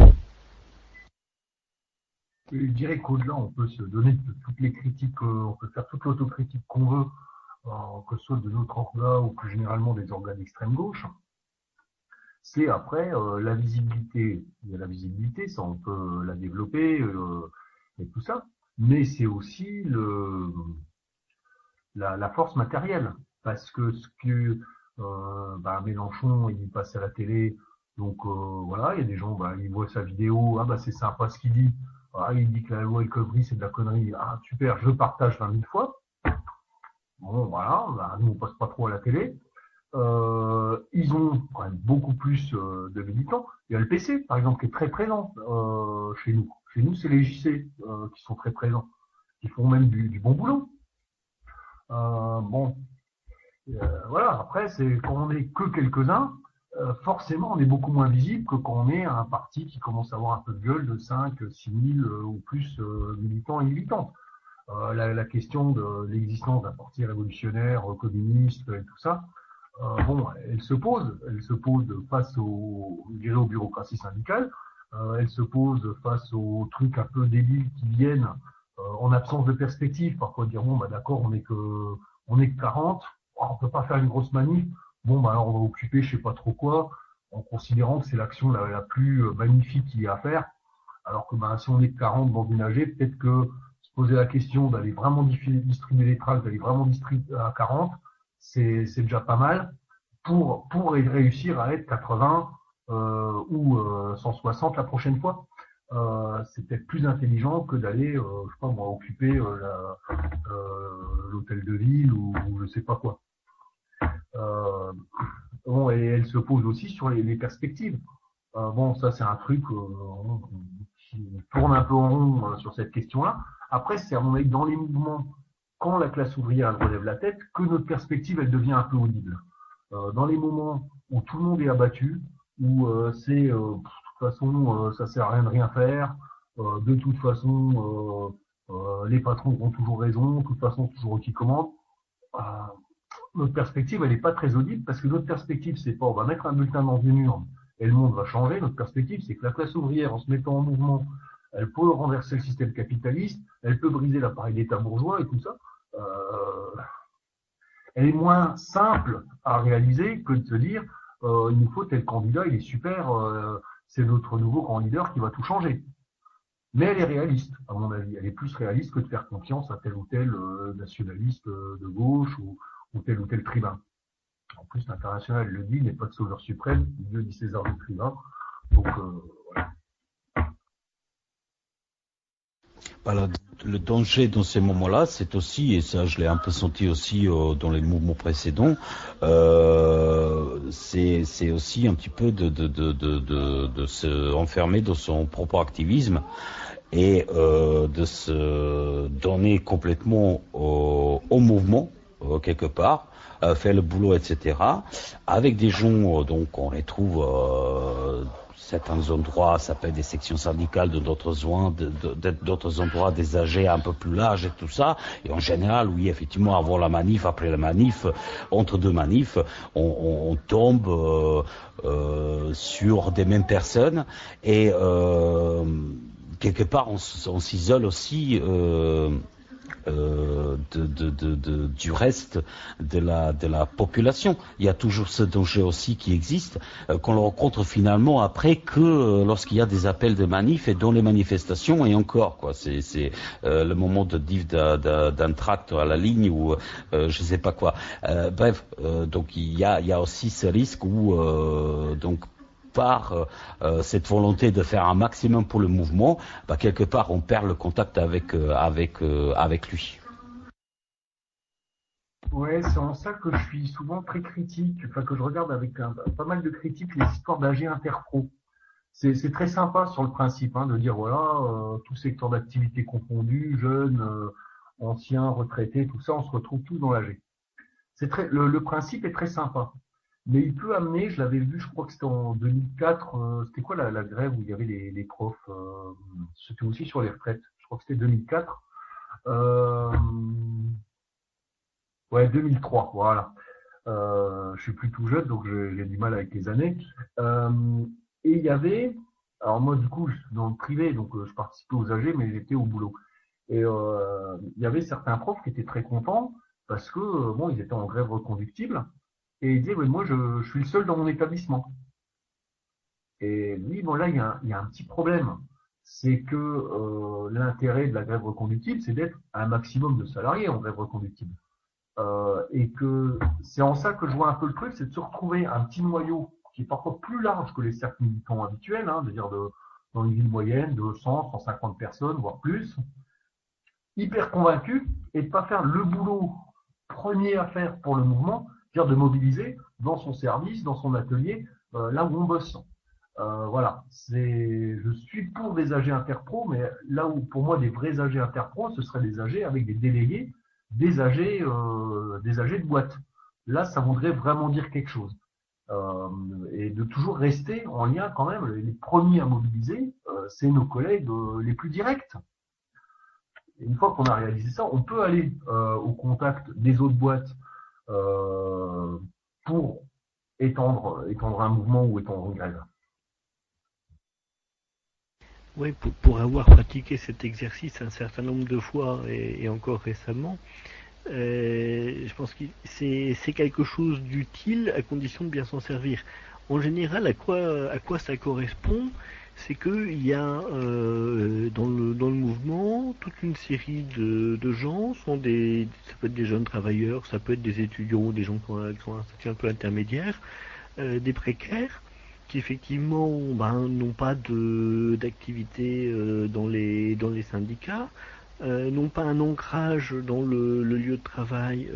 Je dirais qu'au-delà, on peut se donner toutes les critiques, on peut faire toute l'autocritique qu'on veut, que ce soit de notre orga ou plus généralement des organes d'extrême gauche. C'est après la visibilité. Il y a la visibilité, ça on peut la développer et tout ça, mais c'est aussi la force matérielle, parce que ce que Mélenchon il passe à la télé, donc voilà, il y a des gens, ils voient sa vidéo, c'est sympa ce qu'il dit, il dit que la loi El Khomri c'est de la connerie, super, je partage 20 000 fois. Bon voilà, nous on passe pas trop à la télé. Ils ont quand même beaucoup plus de militants. Il y a le PC, par exemple, qui est très présent chez nous. Chez nous, c'est les JC qui sont très présents, qui font même du bon boulot. Voilà. Après, c'est quand on n'est que quelques-uns, forcément, on est beaucoup moins visible que quand on est un parti qui commence à avoir un peu de gueule de 5, 6 000 ou plus militants et militantes. La question de l'existence d'un parti révolutionnaire, communiste et tout ça, elle se pose face aux bureaucraties syndicales, elle se pose face aux trucs un peu débiles qui viennent en absence de perspective, parfois dire d'accord, on est que 40, on peut pas faire une grosse manif, alors on va occuper je sais pas trop quoi, en considérant que c'est l'action la plus magnifique qu'il y a à faire, alors que si on est que 40 dans une AG, peut-être que se poser la question d'aller vraiment distribuer les tracts, d'aller vraiment distribuer à 40, c'est déjà pas mal pour réussir à être 80 ou 160 la prochaine fois. c'est peut-être plus intelligent que d'aller, je sais pas moi, occuper l'hôtel de ville ou je sais pas quoi. Bon, et elle se pose aussi sur les perspectives. Bon, ça c'est un truc qui tourne un peu en rond sur cette question-là. Après, c'est à mon avis dans les mouvements, quand la classe ouvrière elle relève la tête, que notre perspective elle devient un peu audible. Dans les moments où tout le monde est abattu, où c'est de toute façon ça sert à rien de rien faire, de toute façon les patrons auront toujours raison, de toute façon toujours eux qui commandent. Notre perspective, elle n'est pas très audible parce que notre perspective, c'est pas on va mettre un bulletin dans une urne et le monde va changer. Notre perspective, c'est que la classe ouvrière, en se mettant en mouvement, elle peut renverser le système capitaliste, elle peut briser l'appareil d'État bourgeois et tout ça. Elle est moins simple à réaliser que de se dire il nous faut tel candidat, il est super, c'est notre nouveau grand leader qui va tout changer. Mais elle est réaliste, à mon avis. Elle est plus réaliste que de faire confiance à tel ou tel nationaliste de gauche ou tel tribun. En plus, l'international le dit, il n'est pas de sauveur suprême, Dieu dit César le tribun. Donc, voilà. Voilà, le danger dans ces moments-là, c'est aussi, et ça je l'ai un peu senti aussi dans les mouvements précédents, c'est aussi un petit peu de se enfermer dans son propre activisme et de se donner complètement au mouvement, quelque part, faire le boulot, etc. Avec des gens, donc on les trouve certains endroits, ça peut être des sections syndicales, de d'autres endroits, des AG un peu plus larges et tout ça. Et en général, oui, effectivement, avant la manif, après la manif, entre deux manifs, on tombe sur des mêmes personnes et quelque part, on s'isole aussi du reste de la population. Il y a toujours ce danger aussi qui existe, qu'on le rencontre finalement après que lorsqu'il y a des appels de manif et dans les manifestations et encore quoi. C'est le moment de div d'un tract à la ligne ou je sais pas quoi. Bref, donc il y a aussi ce risque où donc par cette volonté de faire un maximum pour le mouvement, quelque part on perd le contact avec lui. Ouais, c'est en ça que je suis souvent très critique, enfin que je regarde avec pas mal de critiques les histoires d'AG interpro. C'est très sympa sur le principe de dire voilà, tout secteur d'activité confondu, jeunes, anciens, retraités, tout ça, on se retrouve tous dans l'AG. Le principe est très sympa. Mais il peut amener, je l'avais vu, je crois que c'était en 2004, c'était quoi la grève où il y avait les profs, c'était aussi sur les retraites, je crois que c'était 2004, ouais 2003, voilà. Je suis plus tout jeune, donc j'ai du mal avec les années. Et il y avait, alors moi du coup, je suis dans le privé, donc je participais aux AG, mais j'étais au boulot. Et il y avait certains profs qui étaient très contents parce que bon, ils étaient en grève reconductible. Et il disait, oui, moi, je suis le seul dans mon établissement. Et lui, bon, là, il y a un petit problème. C'est que l'intérêt de la grève reconductible, c'est d'être un maximum de salariés en grève reconductible. Et que c'est en ça que je vois un peu le truc, c'est de se retrouver un petit noyau qui est parfois plus large que les cercles militants habituels, c'est-à-dire dans une ville moyenne de 100, 150 personnes, voire plus, hyper convaincus, et de pas faire le boulot premier à faire pour le mouvement, de mobiliser dans son service, dans son atelier, là où on bosse. Voilà, je suis pour des AG interpro, mais là où pour moi des vrais AG interpro, ce seraient des AG avec des délégués, des AG de boîte. Là, ça voudrait vraiment dire quelque chose. Et de toujours rester en lien quand même, les premiers à mobiliser, c'est nos collègues les plus directs. Et une fois qu'on a réalisé ça, on peut aller au contact des autres boîtes pour étendre un mouvement ou étendre une grève. Oui, pour avoir pratiqué cet exercice un certain nombre de fois et encore récemment, je pense que c'est quelque chose d'utile à condition de bien s'en servir. En général, à quoi ça correspond? C'est qu'il y a dans le mouvement toute une série de gens, ça peut être des jeunes travailleurs, ça peut être des étudiants, des gens qui ont un statut un peu intermédiaire, des précaires, qui effectivement n'ont pas d'activité dans les syndicats, n'ont pas un ancrage dans le lieu de travail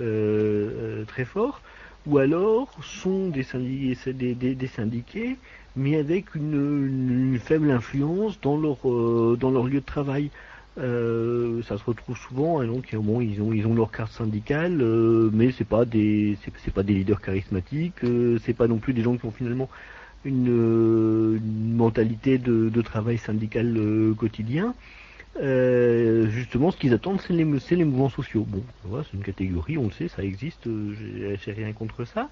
très fort, ou alors sont des syndiqués, mais avec une faible influence dans leur lieu de travail. Ça se retrouve souvent, donc ils ont leur carte syndicale, mais c'est pas des leaders charismatiques, c'est pas non plus des gens qui ont finalement une mentalité de travail syndical quotidien. Justement, ce qu'ils attendent, c'est les mouvements sociaux. Bon, voilà, c'est une catégorie, on le sait, ça existe, j'ai rien contre ça.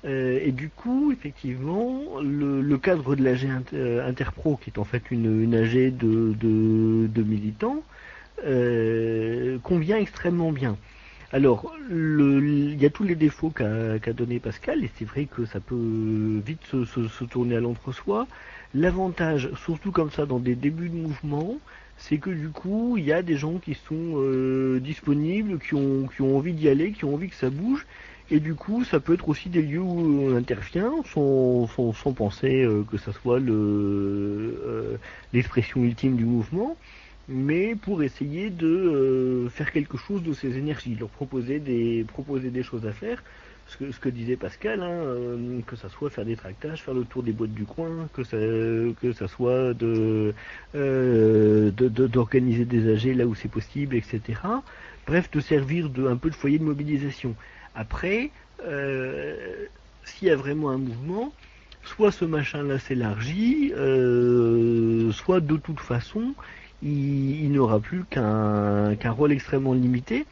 Et du coup, effectivement, le cadre de l'AG Interpro, qui est en fait une AG de militants, convient extrêmement bien. Alors, il y a tous les défauts qu'a donné Pascal, et c'est vrai que ça peut vite se tourner à l'entre-soi. L'avantage, surtout comme ça dans des débuts de mouvement, c'est que du coup, il y a des gens qui sont disponibles, qui ont envie d'y aller, qui ont envie que ça bouge, et du coup, ça peut être aussi des lieux où on intervient sans penser que ça soit l'expression ultime du mouvement, mais pour essayer de faire quelque chose de ces énergies, leur proposer des choses à faire. Ce que disait Pascal, que ça soit faire des tractages, faire le tour des boîtes du coin, que ça soit d'organiser des AG là où c'est possible, etc. Bref, de servir un peu de foyer de mobilisation. Après, s'il y a vraiment un mouvement, soit ce machin-là s'élargit, soit de toute façon, il n'aura plus qu'un rôle extrêmement limité.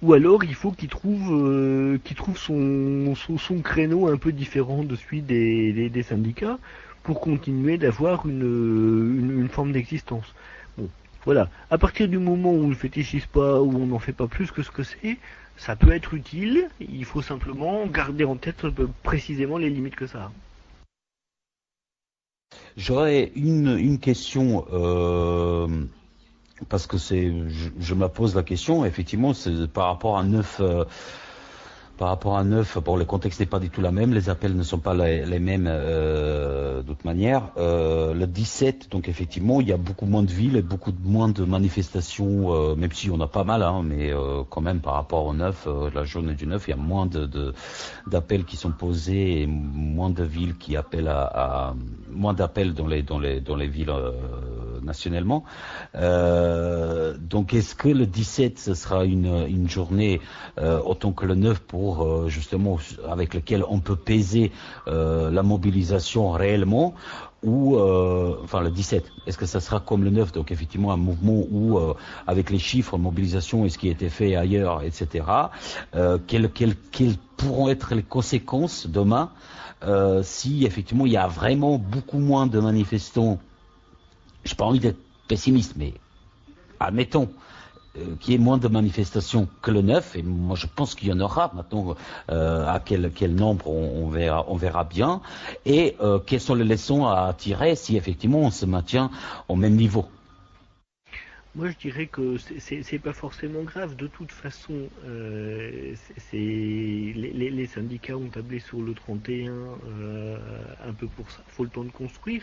Ou alors il faut qu'il trouve son créneau un peu différent de celui des syndicats pour continuer d'avoir une forme d'existence. Bon, voilà. À partir du moment où on ne fétichise pas, où on n'en fait pas plus que ce que c'est, ça peut être utile. Il faut simplement garder en tête précisément les limites que ça a. J'aurais une question. Parce que je me pose la question, effectivement, c'est par rapport à 9, bon, le contexte n'est pas du tout la même, les appels ne sont pas les mêmes d'autre manière. Le 17, donc effectivement, il y a beaucoup moins de villes et beaucoup moins de manifestations, même si on a pas mal, mais quand même par rapport au 9, la journée du 9, il y a moins d'appels qui sont posés et moins de villes qui appellent moins d'appels dans les villes nationalement. Donc est-ce que le 17 ce sera une journée autant que le 9 pour justement avec lequel on peut peser la mobilisation réellement, ou enfin le 17, est-ce que ça sera comme le 9, donc effectivement un mouvement où avec les chiffres, mobilisation et ce qui a été fait ailleurs, etc. Quelles pourront être les conséquences demain si effectivement il y a vraiment beaucoup moins de manifestants? J'ai pas envie d'être pessimiste, mais admettons qu'il y ait moins de manifestations que le 9, et moi je pense qu'il y en aura. Maintenant, à quel nombre on verra bien, et quelles sont les leçons à tirer si effectivement on se maintient au même niveau. Moi, je dirais que c'est pas forcément grave. De toute façon, les syndicats ont tablé sur le 31 un peu pour ça. Il faut le temps de construire.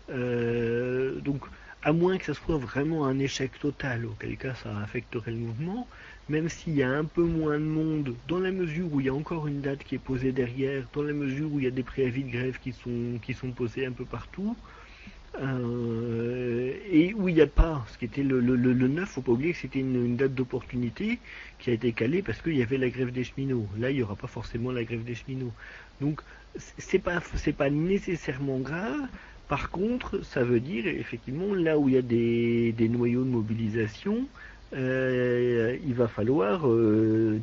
Donc, à moins que ça soit vraiment un échec total, auquel cas ça affecterait le mouvement, même s'il y a un peu moins de monde, dans la mesure où il y a encore une date qui est posée derrière, dans la mesure où il y a des préavis de grève qui sont posés un peu partout, et où il n'y a pas, ce qui était le 9, faut pas oublier que c'était une date d'opportunité qui a été calée parce qu'il y avait la grève des cheminots. Là, il n'y aura pas forcément la grève des cheminots. Donc, c'est pas nécessairement grave. Par contre, ça veut dire effectivement là où il y a des noyaux de mobilisation, il va falloir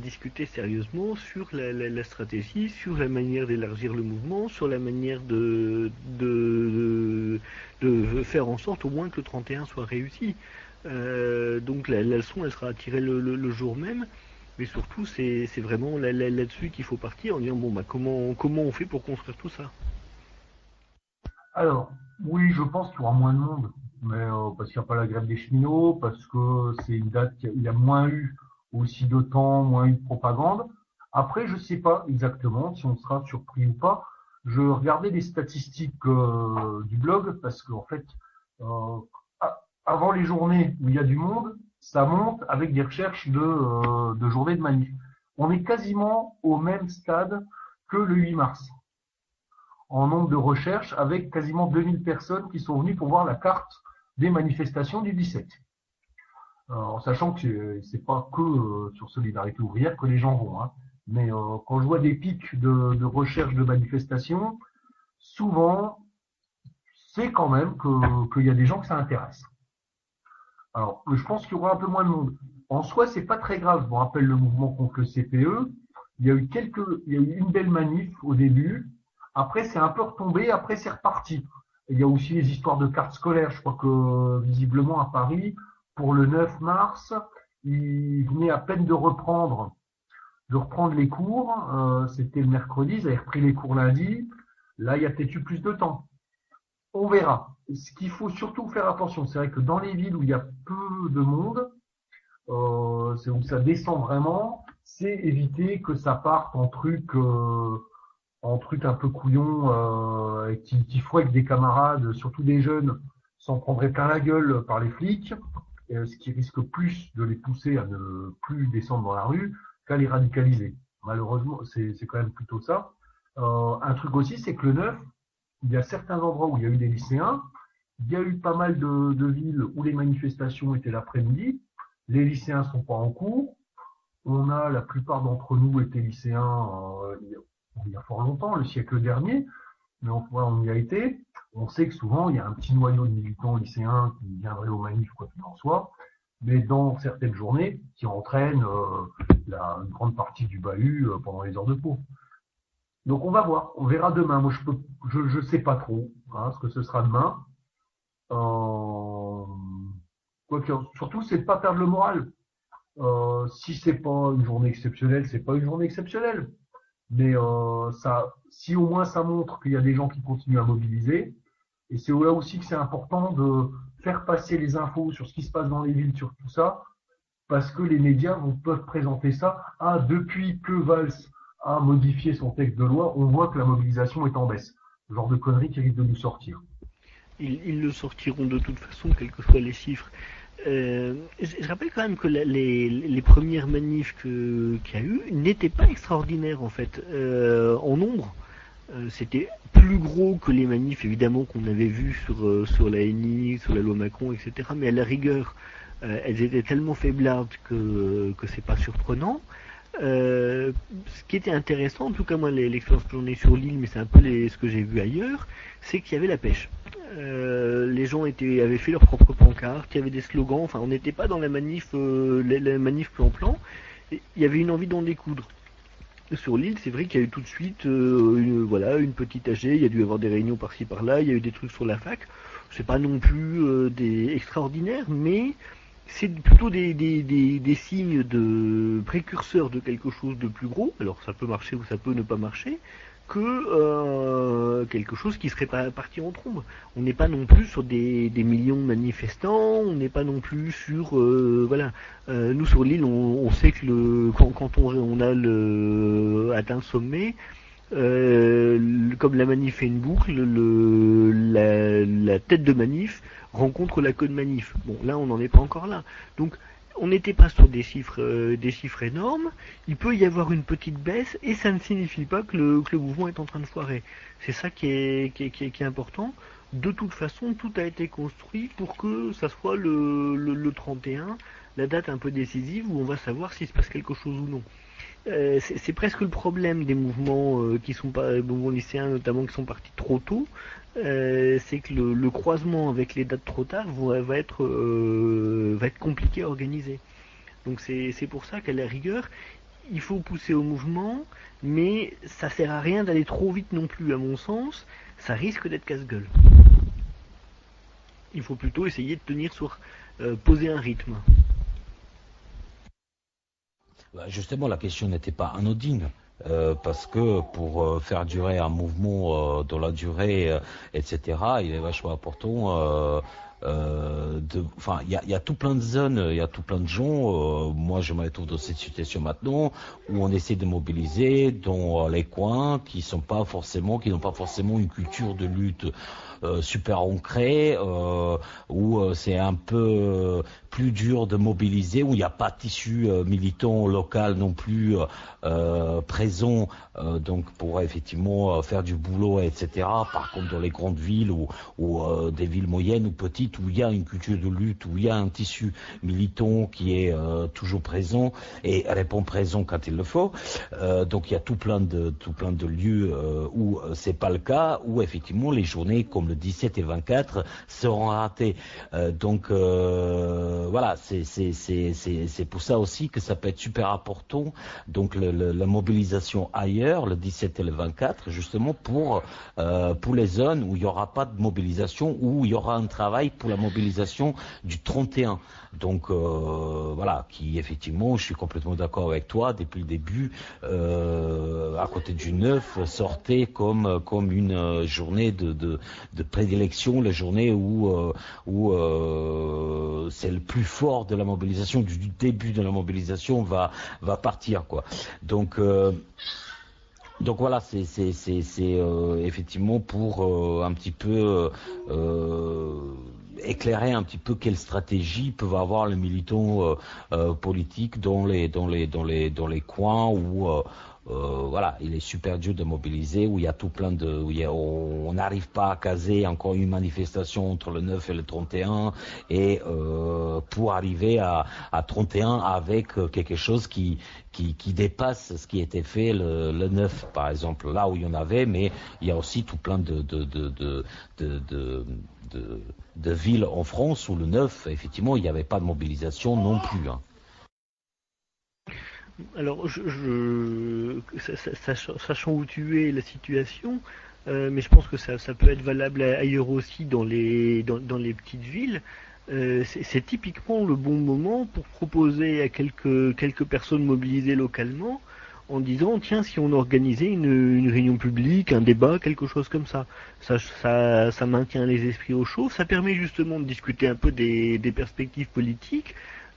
discuter sérieusement sur la stratégie, sur la manière d'élargir le mouvement, sur la manière de faire en sorte au moins que le 31 soit réussi. Donc la leçon, elle sera tirée le jour même, mais surtout c'est vraiment là-dessus qu'il faut partir en disant bon comment on fait pour construire tout ça. Alors, oui, je pense qu'il y aura moins de monde, mais parce qu'il n'y a pas la grève des cheminots, parce que c'est une date qu'il y a moins eu aussi de temps, moins eu de propagande. Après, je sais pas exactement si on sera surpris ou pas. Je regardais les statistiques du blog parce qu'en fait, avant les journées où il y a du monde, ça monte avec des recherches de journées de manif. On est quasiment au même stade que le 8 mars en nombre de recherches, avec quasiment 2000 personnes qui sont venues pour voir la carte des manifestations du 17. En sachant que c'est pas que sur Solidarité ouvrière que les gens vont, hein. Mais quand je vois des pics de recherche de manifestations, souvent, c'est quand même qu'il y a des gens que ça intéresse. Alors, je pense qu'il y aura un peu moins de monde. En soi, c'est pas très grave. Je me rappelle le mouvement contre le CPE. Il y a eu une belle manif au début. Après, c'est un peu retombé. Après, c'est reparti. Il y a aussi les histoires de cartes scolaires. Je crois que, visiblement, à Paris, pour le 9 mars, ils venaient à peine de reprendre les cours. C'était le mercredi. Ils avaient repris les cours lundi. Là, il y a peut-être eu plus de temps. On verra. Ce qu'il faut surtout faire attention, c'est vrai que dans les villes où il y a peu de monde, c'est où ça descend vraiment, c'est éviter que ça parte en truc un peu couillon, qui fouette des camarades, surtout des jeunes, s'en prendraient plein la gueule par les flics, ce qui risque plus de les pousser à ne plus descendre dans la rue qu'à les radicaliser. Malheureusement, c'est quand même plutôt ça. Un truc aussi, c'est que le 9, il y a certains endroits où il y a eu des lycéens, il y a eu pas mal de villes où les manifestations étaient l'après-midi, les lycéens sont pas en cours, on a, la plupart d'entre nous étaient lycéens il y a fort longtemps, le siècle dernier, mais on y a été. On sait que souvent, il y a un petit noyau de militants lycéens qui viendraient aux manifs, quoi qu'il en soit, mais dans certaines journées, qui entraînent une grande partie du bahut pendant les heures de cours. Donc on va voir, on verra demain. Moi je sais pas trop ce que ce sera demain. Surtout c'est de pas perdre le moral. Si c'est pas une journée exceptionnelle, c'est pas une journée exceptionnelle. Mais si au moins ça montre qu'il y a des gens qui continuent à mobiliser, et c'est là aussi que c'est important de faire passer les infos sur ce qui se passe dans les villes, sur tout ça, parce que les médias peuvent présenter ça. Depuis que Valls a modifié son texte de loi, on voit que la mobilisation est en baisse. Ce genre de conneries qui risquent de nous sortir. Ils le sortiront de toute façon, quels que soient les chiffres. Je rappelle quand même que les premières manifs qu'il y a eu n'étaient pas extraordinaires en fait. En nombre, c'était plus gros que les manifs évidemment qu'on avait vus sur la NI, sur la loi Macron, etc. Mais à la rigueur, elles étaient tellement faiblardes que c'est pas surprenant. Ce qui était intéressant, en tout cas moi l'expérience que j'en ai sur l'île, mais c'est un peu ce que j'ai vu ailleurs, c'est qu'il y avait la pêche. Les gens avaient fait leurs propres pancartes, il y avait des slogans, enfin on n'était pas dans la manif plan-plan, il y avait une envie d'en découdre. Sur l'île, c'est vrai qu'il y a eu tout de suite une petite AG, il y a dû y avoir des réunions par-ci par-là, il y a eu des trucs sur la fac, c'est pas non plus des extraordinaires, mais c'est plutôt des signes de précurseurs de quelque chose de plus gros, alors ça peut marcher ou ça peut ne pas marcher, que quelque chose qui serait pas parti en trombe. On n'est pas non plus sur des millions de manifestants, on n'est pas non plus sur nous sur l'île on sait que quand on a atteint le sommet, comme la manif fait une boucle, la tête de manif rencontre la queue de manif. Bon, là, on n'en est pas encore là. Donc, on n'était pas sur des chiffres énormes. Il peut y avoir une petite baisse, et ça ne signifie pas que le mouvement est en train de foirer. C'est ça qui est important. De toute façon, tout a été construit pour que ça soit le 31, la date un peu décisive où on va savoir s'il se passe quelque chose ou non. C'est presque le problème des mouvements qui sont pas mouvements lycéens notamment qui sont partis trop tôt, c'est que le croisement avec les dates trop tard va être compliqué à organiser. Donc c'est pour ça qu'à la rigueur il faut pousser au mouvement, mais ça sert à rien d'aller trop vite non plus à mon sens, ça risque d'être casse-gueule. Il faut plutôt essayer de tenir sur poser un rythme. Justement, la question n'était pas anodine, parce que pour faire durer un mouvement dans la durée, etc., il est vachement important il y a tout plein de zones, il y a tout plein de gens. Moi, je me retrouve dans cette situation maintenant où on essaie de mobiliser dans les coins qui n'ont pas forcément une culture de lutte super ancrée, où c'est un peu plus dur de mobiliser, où il n'y a pas de tissu militant local non plus présent, donc pour effectivement faire du boulot, etc. Par contre, dans les grandes villes ou des villes moyennes ou petites, où il y a une culture de lutte, où il y a un tissu militant qui est toujours présent et répond présent quand il le faut. Donc il y a tout plein de lieux où c'est pas le cas, où effectivement les journées comme le 17 et 24 seront ratées. Donc voilà, c'est pour ça aussi que ça peut être super important. Donc la mobilisation ailleurs, le 17 et le 24, justement pour les zones où il y aura pas de mobilisation, où il y aura un travail pour la mobilisation du 31. Donc voilà, qui effectivement, je suis complètement d'accord avec toi depuis le début, à côté du 9, sortait comme une journée de prédilection, la journée où c'est le plus fort de la mobilisation, du début de la mobilisation va partir, quoi. Donc voilà, c'est effectivement pour un petit peu éclairer un petit peu quelle stratégie peuvent avoir les militants politiques dans les coins où voilà, il est super dur de mobiliser, où il y a tout plein on n'arrive pas à caser encore une manifestation entre le 9 et le 31 et pour arriver à 31 avec quelque chose qui dépasse ce qui était fait le 9 par exemple, là où il y en avait, mais il y a aussi tout plein de villes en France où le 9 effectivement il n'y avait pas de mobilisation non plus, hein. Alors, sachant où tu es, la situation, mais je pense que ça peut être valable ailleurs aussi dans les petites villes. C'est typiquement le bon moment pour proposer à quelques personnes mobilisées localement en disant tiens, si on organisait une réunion publique, un débat, quelque chose comme ça. Ça maintient les esprits au chaud, ça permet justement de discuter un peu des perspectives politiques.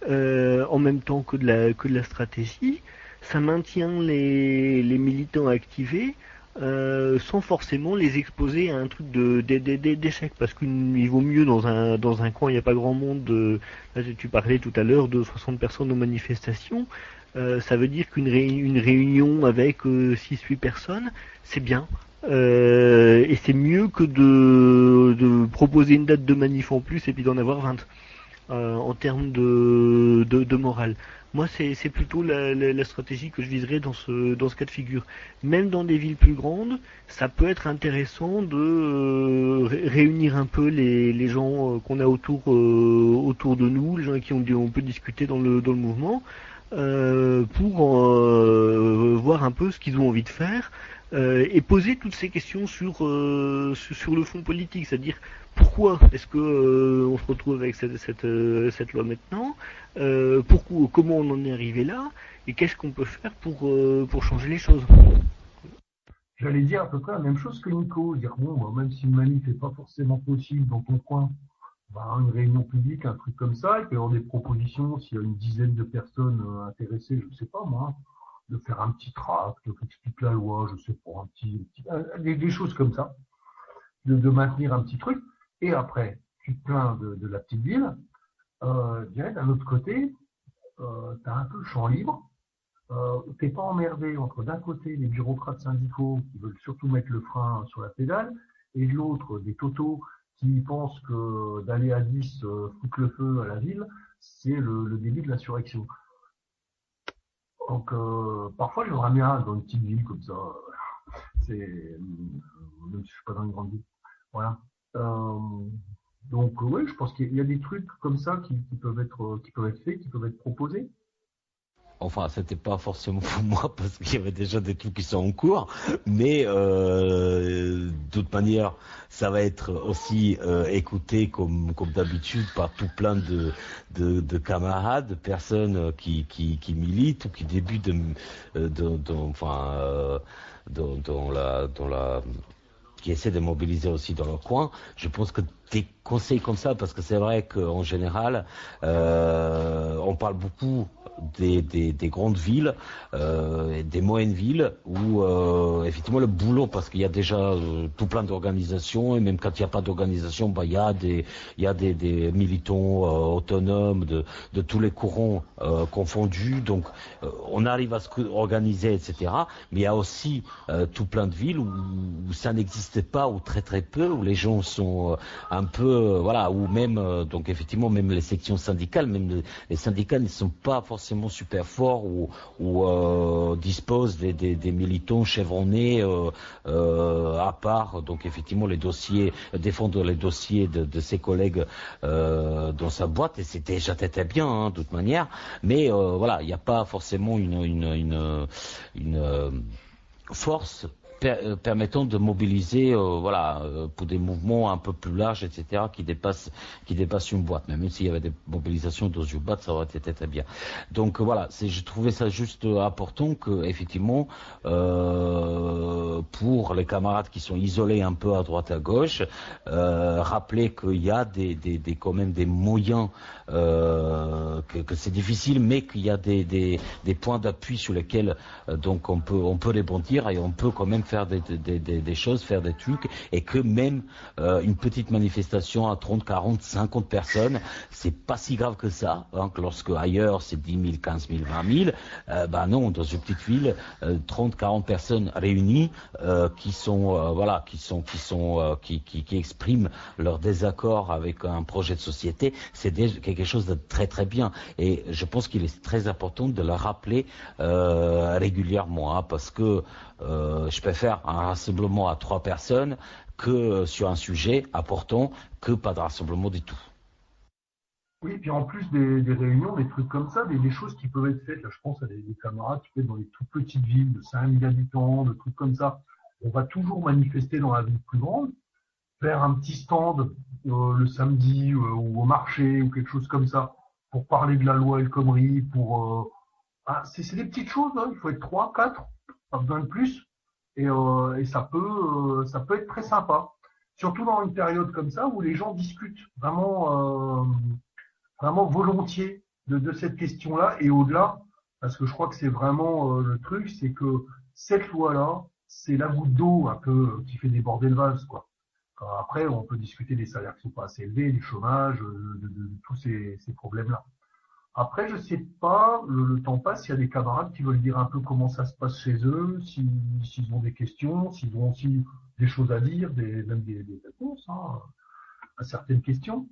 En même temps que de la stratégie, ça maintient les militants activés sans forcément les exposer à un truc d'échec, parce qu'il vaut mieux dans un coin, il n'y a pas grand monde. Là, tu parlais tout à l'heure de 60 personnes aux manifestations. Ça veut dire qu'une réunion avec 6-8 personnes, c'est bien. Et c'est mieux que de proposer une date de manif en plus et puis d'en avoir 20. En termes de morale. Moi, c'est plutôt la stratégie que je viserais dans ce cas de figure. Même dans des villes plus grandes, ça peut être intéressant de réunir un peu les gens qu'on a autour de nous, les gens avec qui on peut discuter dans le mouvement, pour voir un peu ce qu'ils ont envie de faire. Et poser toutes ces questions sur le fond politique, c'est-à-dire pourquoi est-ce que on se retrouve avec cette loi maintenant, comment on en est arrivé là, et qu'est-ce qu'on peut faire pour changer les choses. J'allais dire à peu près la même chose que Nico, dire bon, même si une manif n'est pas forcément possible dans ton coin, une réunion publique, un truc comme ça, il peut y avoir des propositions, s'il y a une dizaine de personnes intéressées, je ne sais pas moi, de faire un petit tract, qui explique la loi, je sais pas, des choses comme ça, de maintenir un petit truc. Et après, tu te plains de la petite ville, je dirais d'un autre côté, tu as un peu le champ libre, t'es pas emmerdé entre d'un côté les bureaucrates syndicaux qui veulent surtout mettre le frein sur la pédale, et de l'autre des totos qui pensent que d'aller à 10 foutre le feu à la ville, c'est le début de l'insurrection. Donc parfois j'aimerais bien dans une petite ville comme ça, même si je suis pas dans une grande ville. Voilà. Donc oui, je pense qu'il y a des trucs comme ça qui peuvent être faits, qui peuvent être proposés. Enfin, c'était pas forcément pour moi parce qu'il y avait déjà des trucs qui sont en cours, mais de toute manière, ça va être aussi écouté comme d'habitude par tout plein de camarades, de personnes qui militent ou qui débutent qui essaient de mobiliser aussi dans leur coin. Je pense que des conseils comme ça, parce que c'est vrai qu'en général, on parle beaucoup des grandes villes, des moyennes villes, où effectivement le boulot, parce qu'il y a déjà tout plein d'organisations, et même quand il n'y a pas d'organisation, il y a des militants autonomes de tous les courants confondus, donc on arrive à se organiser, etc. Mais il y a aussi tout plein de villes où ça n'existe pas, ou très très peu, où les gens sont un peu, voilà, ou même, donc effectivement, même les sections syndicales, même les syndicats ne sont pas forcément super forts ou disposent des militants chevronnés à part, donc effectivement les dossiers, défendre les dossiers de ses collègues dans sa boîte, et c'est déjà très bien, hein, de toute manière, mais voilà, il n'y a pas forcément une force permettant de mobiliser, pour des mouvements un peu plus larges, etc., qui dépassent une boîte. Même s'il y avait des mobilisations dans une boîte, ça aurait été très bien. Donc voilà, je trouvais ça juste important que, effectivement, pour les camarades qui sont isolés un peu à droite à gauche, rappeler qu'il y a quand même des moyens, que c'est difficile, mais qu'il y a des points d'appui sur lesquels donc on peut les bondir, et on peut quand même faire des choses, faire des trucs, et que même une petite manifestation à 30, 40, 50 personnes, c'est pas si grave que ça, hein, que lorsque ailleurs c'est 10 000, 15 000, 20 000, non, dans une petite ville, 30, 40 personnes réunies, qui expriment leur désaccord avec un projet de société, c'est déjà quelque chose de très très bien, et je pense qu'il est très important de le rappeler régulièrement, hein, parce que je préfère un rassemblement à 3 personnes que sur un sujet important, que pas de rassemblement du tout. Oui, puis en plus des réunions, des trucs comme ça, des choses qui peuvent être faites, là je pense à des camarades qui peuvent être dans les toutes petites villes de 5000 habitants, de trucs comme ça. On va toujours manifester dans la ville plus grande, faire un petit stand le samedi ou au marché ou quelque chose comme ça, pour parler de la loi El Khomri, c'est des petites choses, hein, il faut être 3, 4, pas besoin de plus, et ça peut être très sympa. Surtout dans une période comme ça où les gens discutent vraiment volontiers de cette question-là, et au-delà, parce que je crois que c'est vraiment le truc, c'est que cette loi-là, c'est la goutte d'eau un peu qui fait déborder le vase, quoi. Après, on peut discuter des salaires qui sont pas assez élevés, du chômage, de tous ces problèmes-là. Après, je sais pas, le temps passe, il y a des camarades qui veulent dire un peu comment ça se passe chez eux, s'ils ont des questions, s'ils ont aussi des choses à dire, même des réponses, hein, à certaines questions.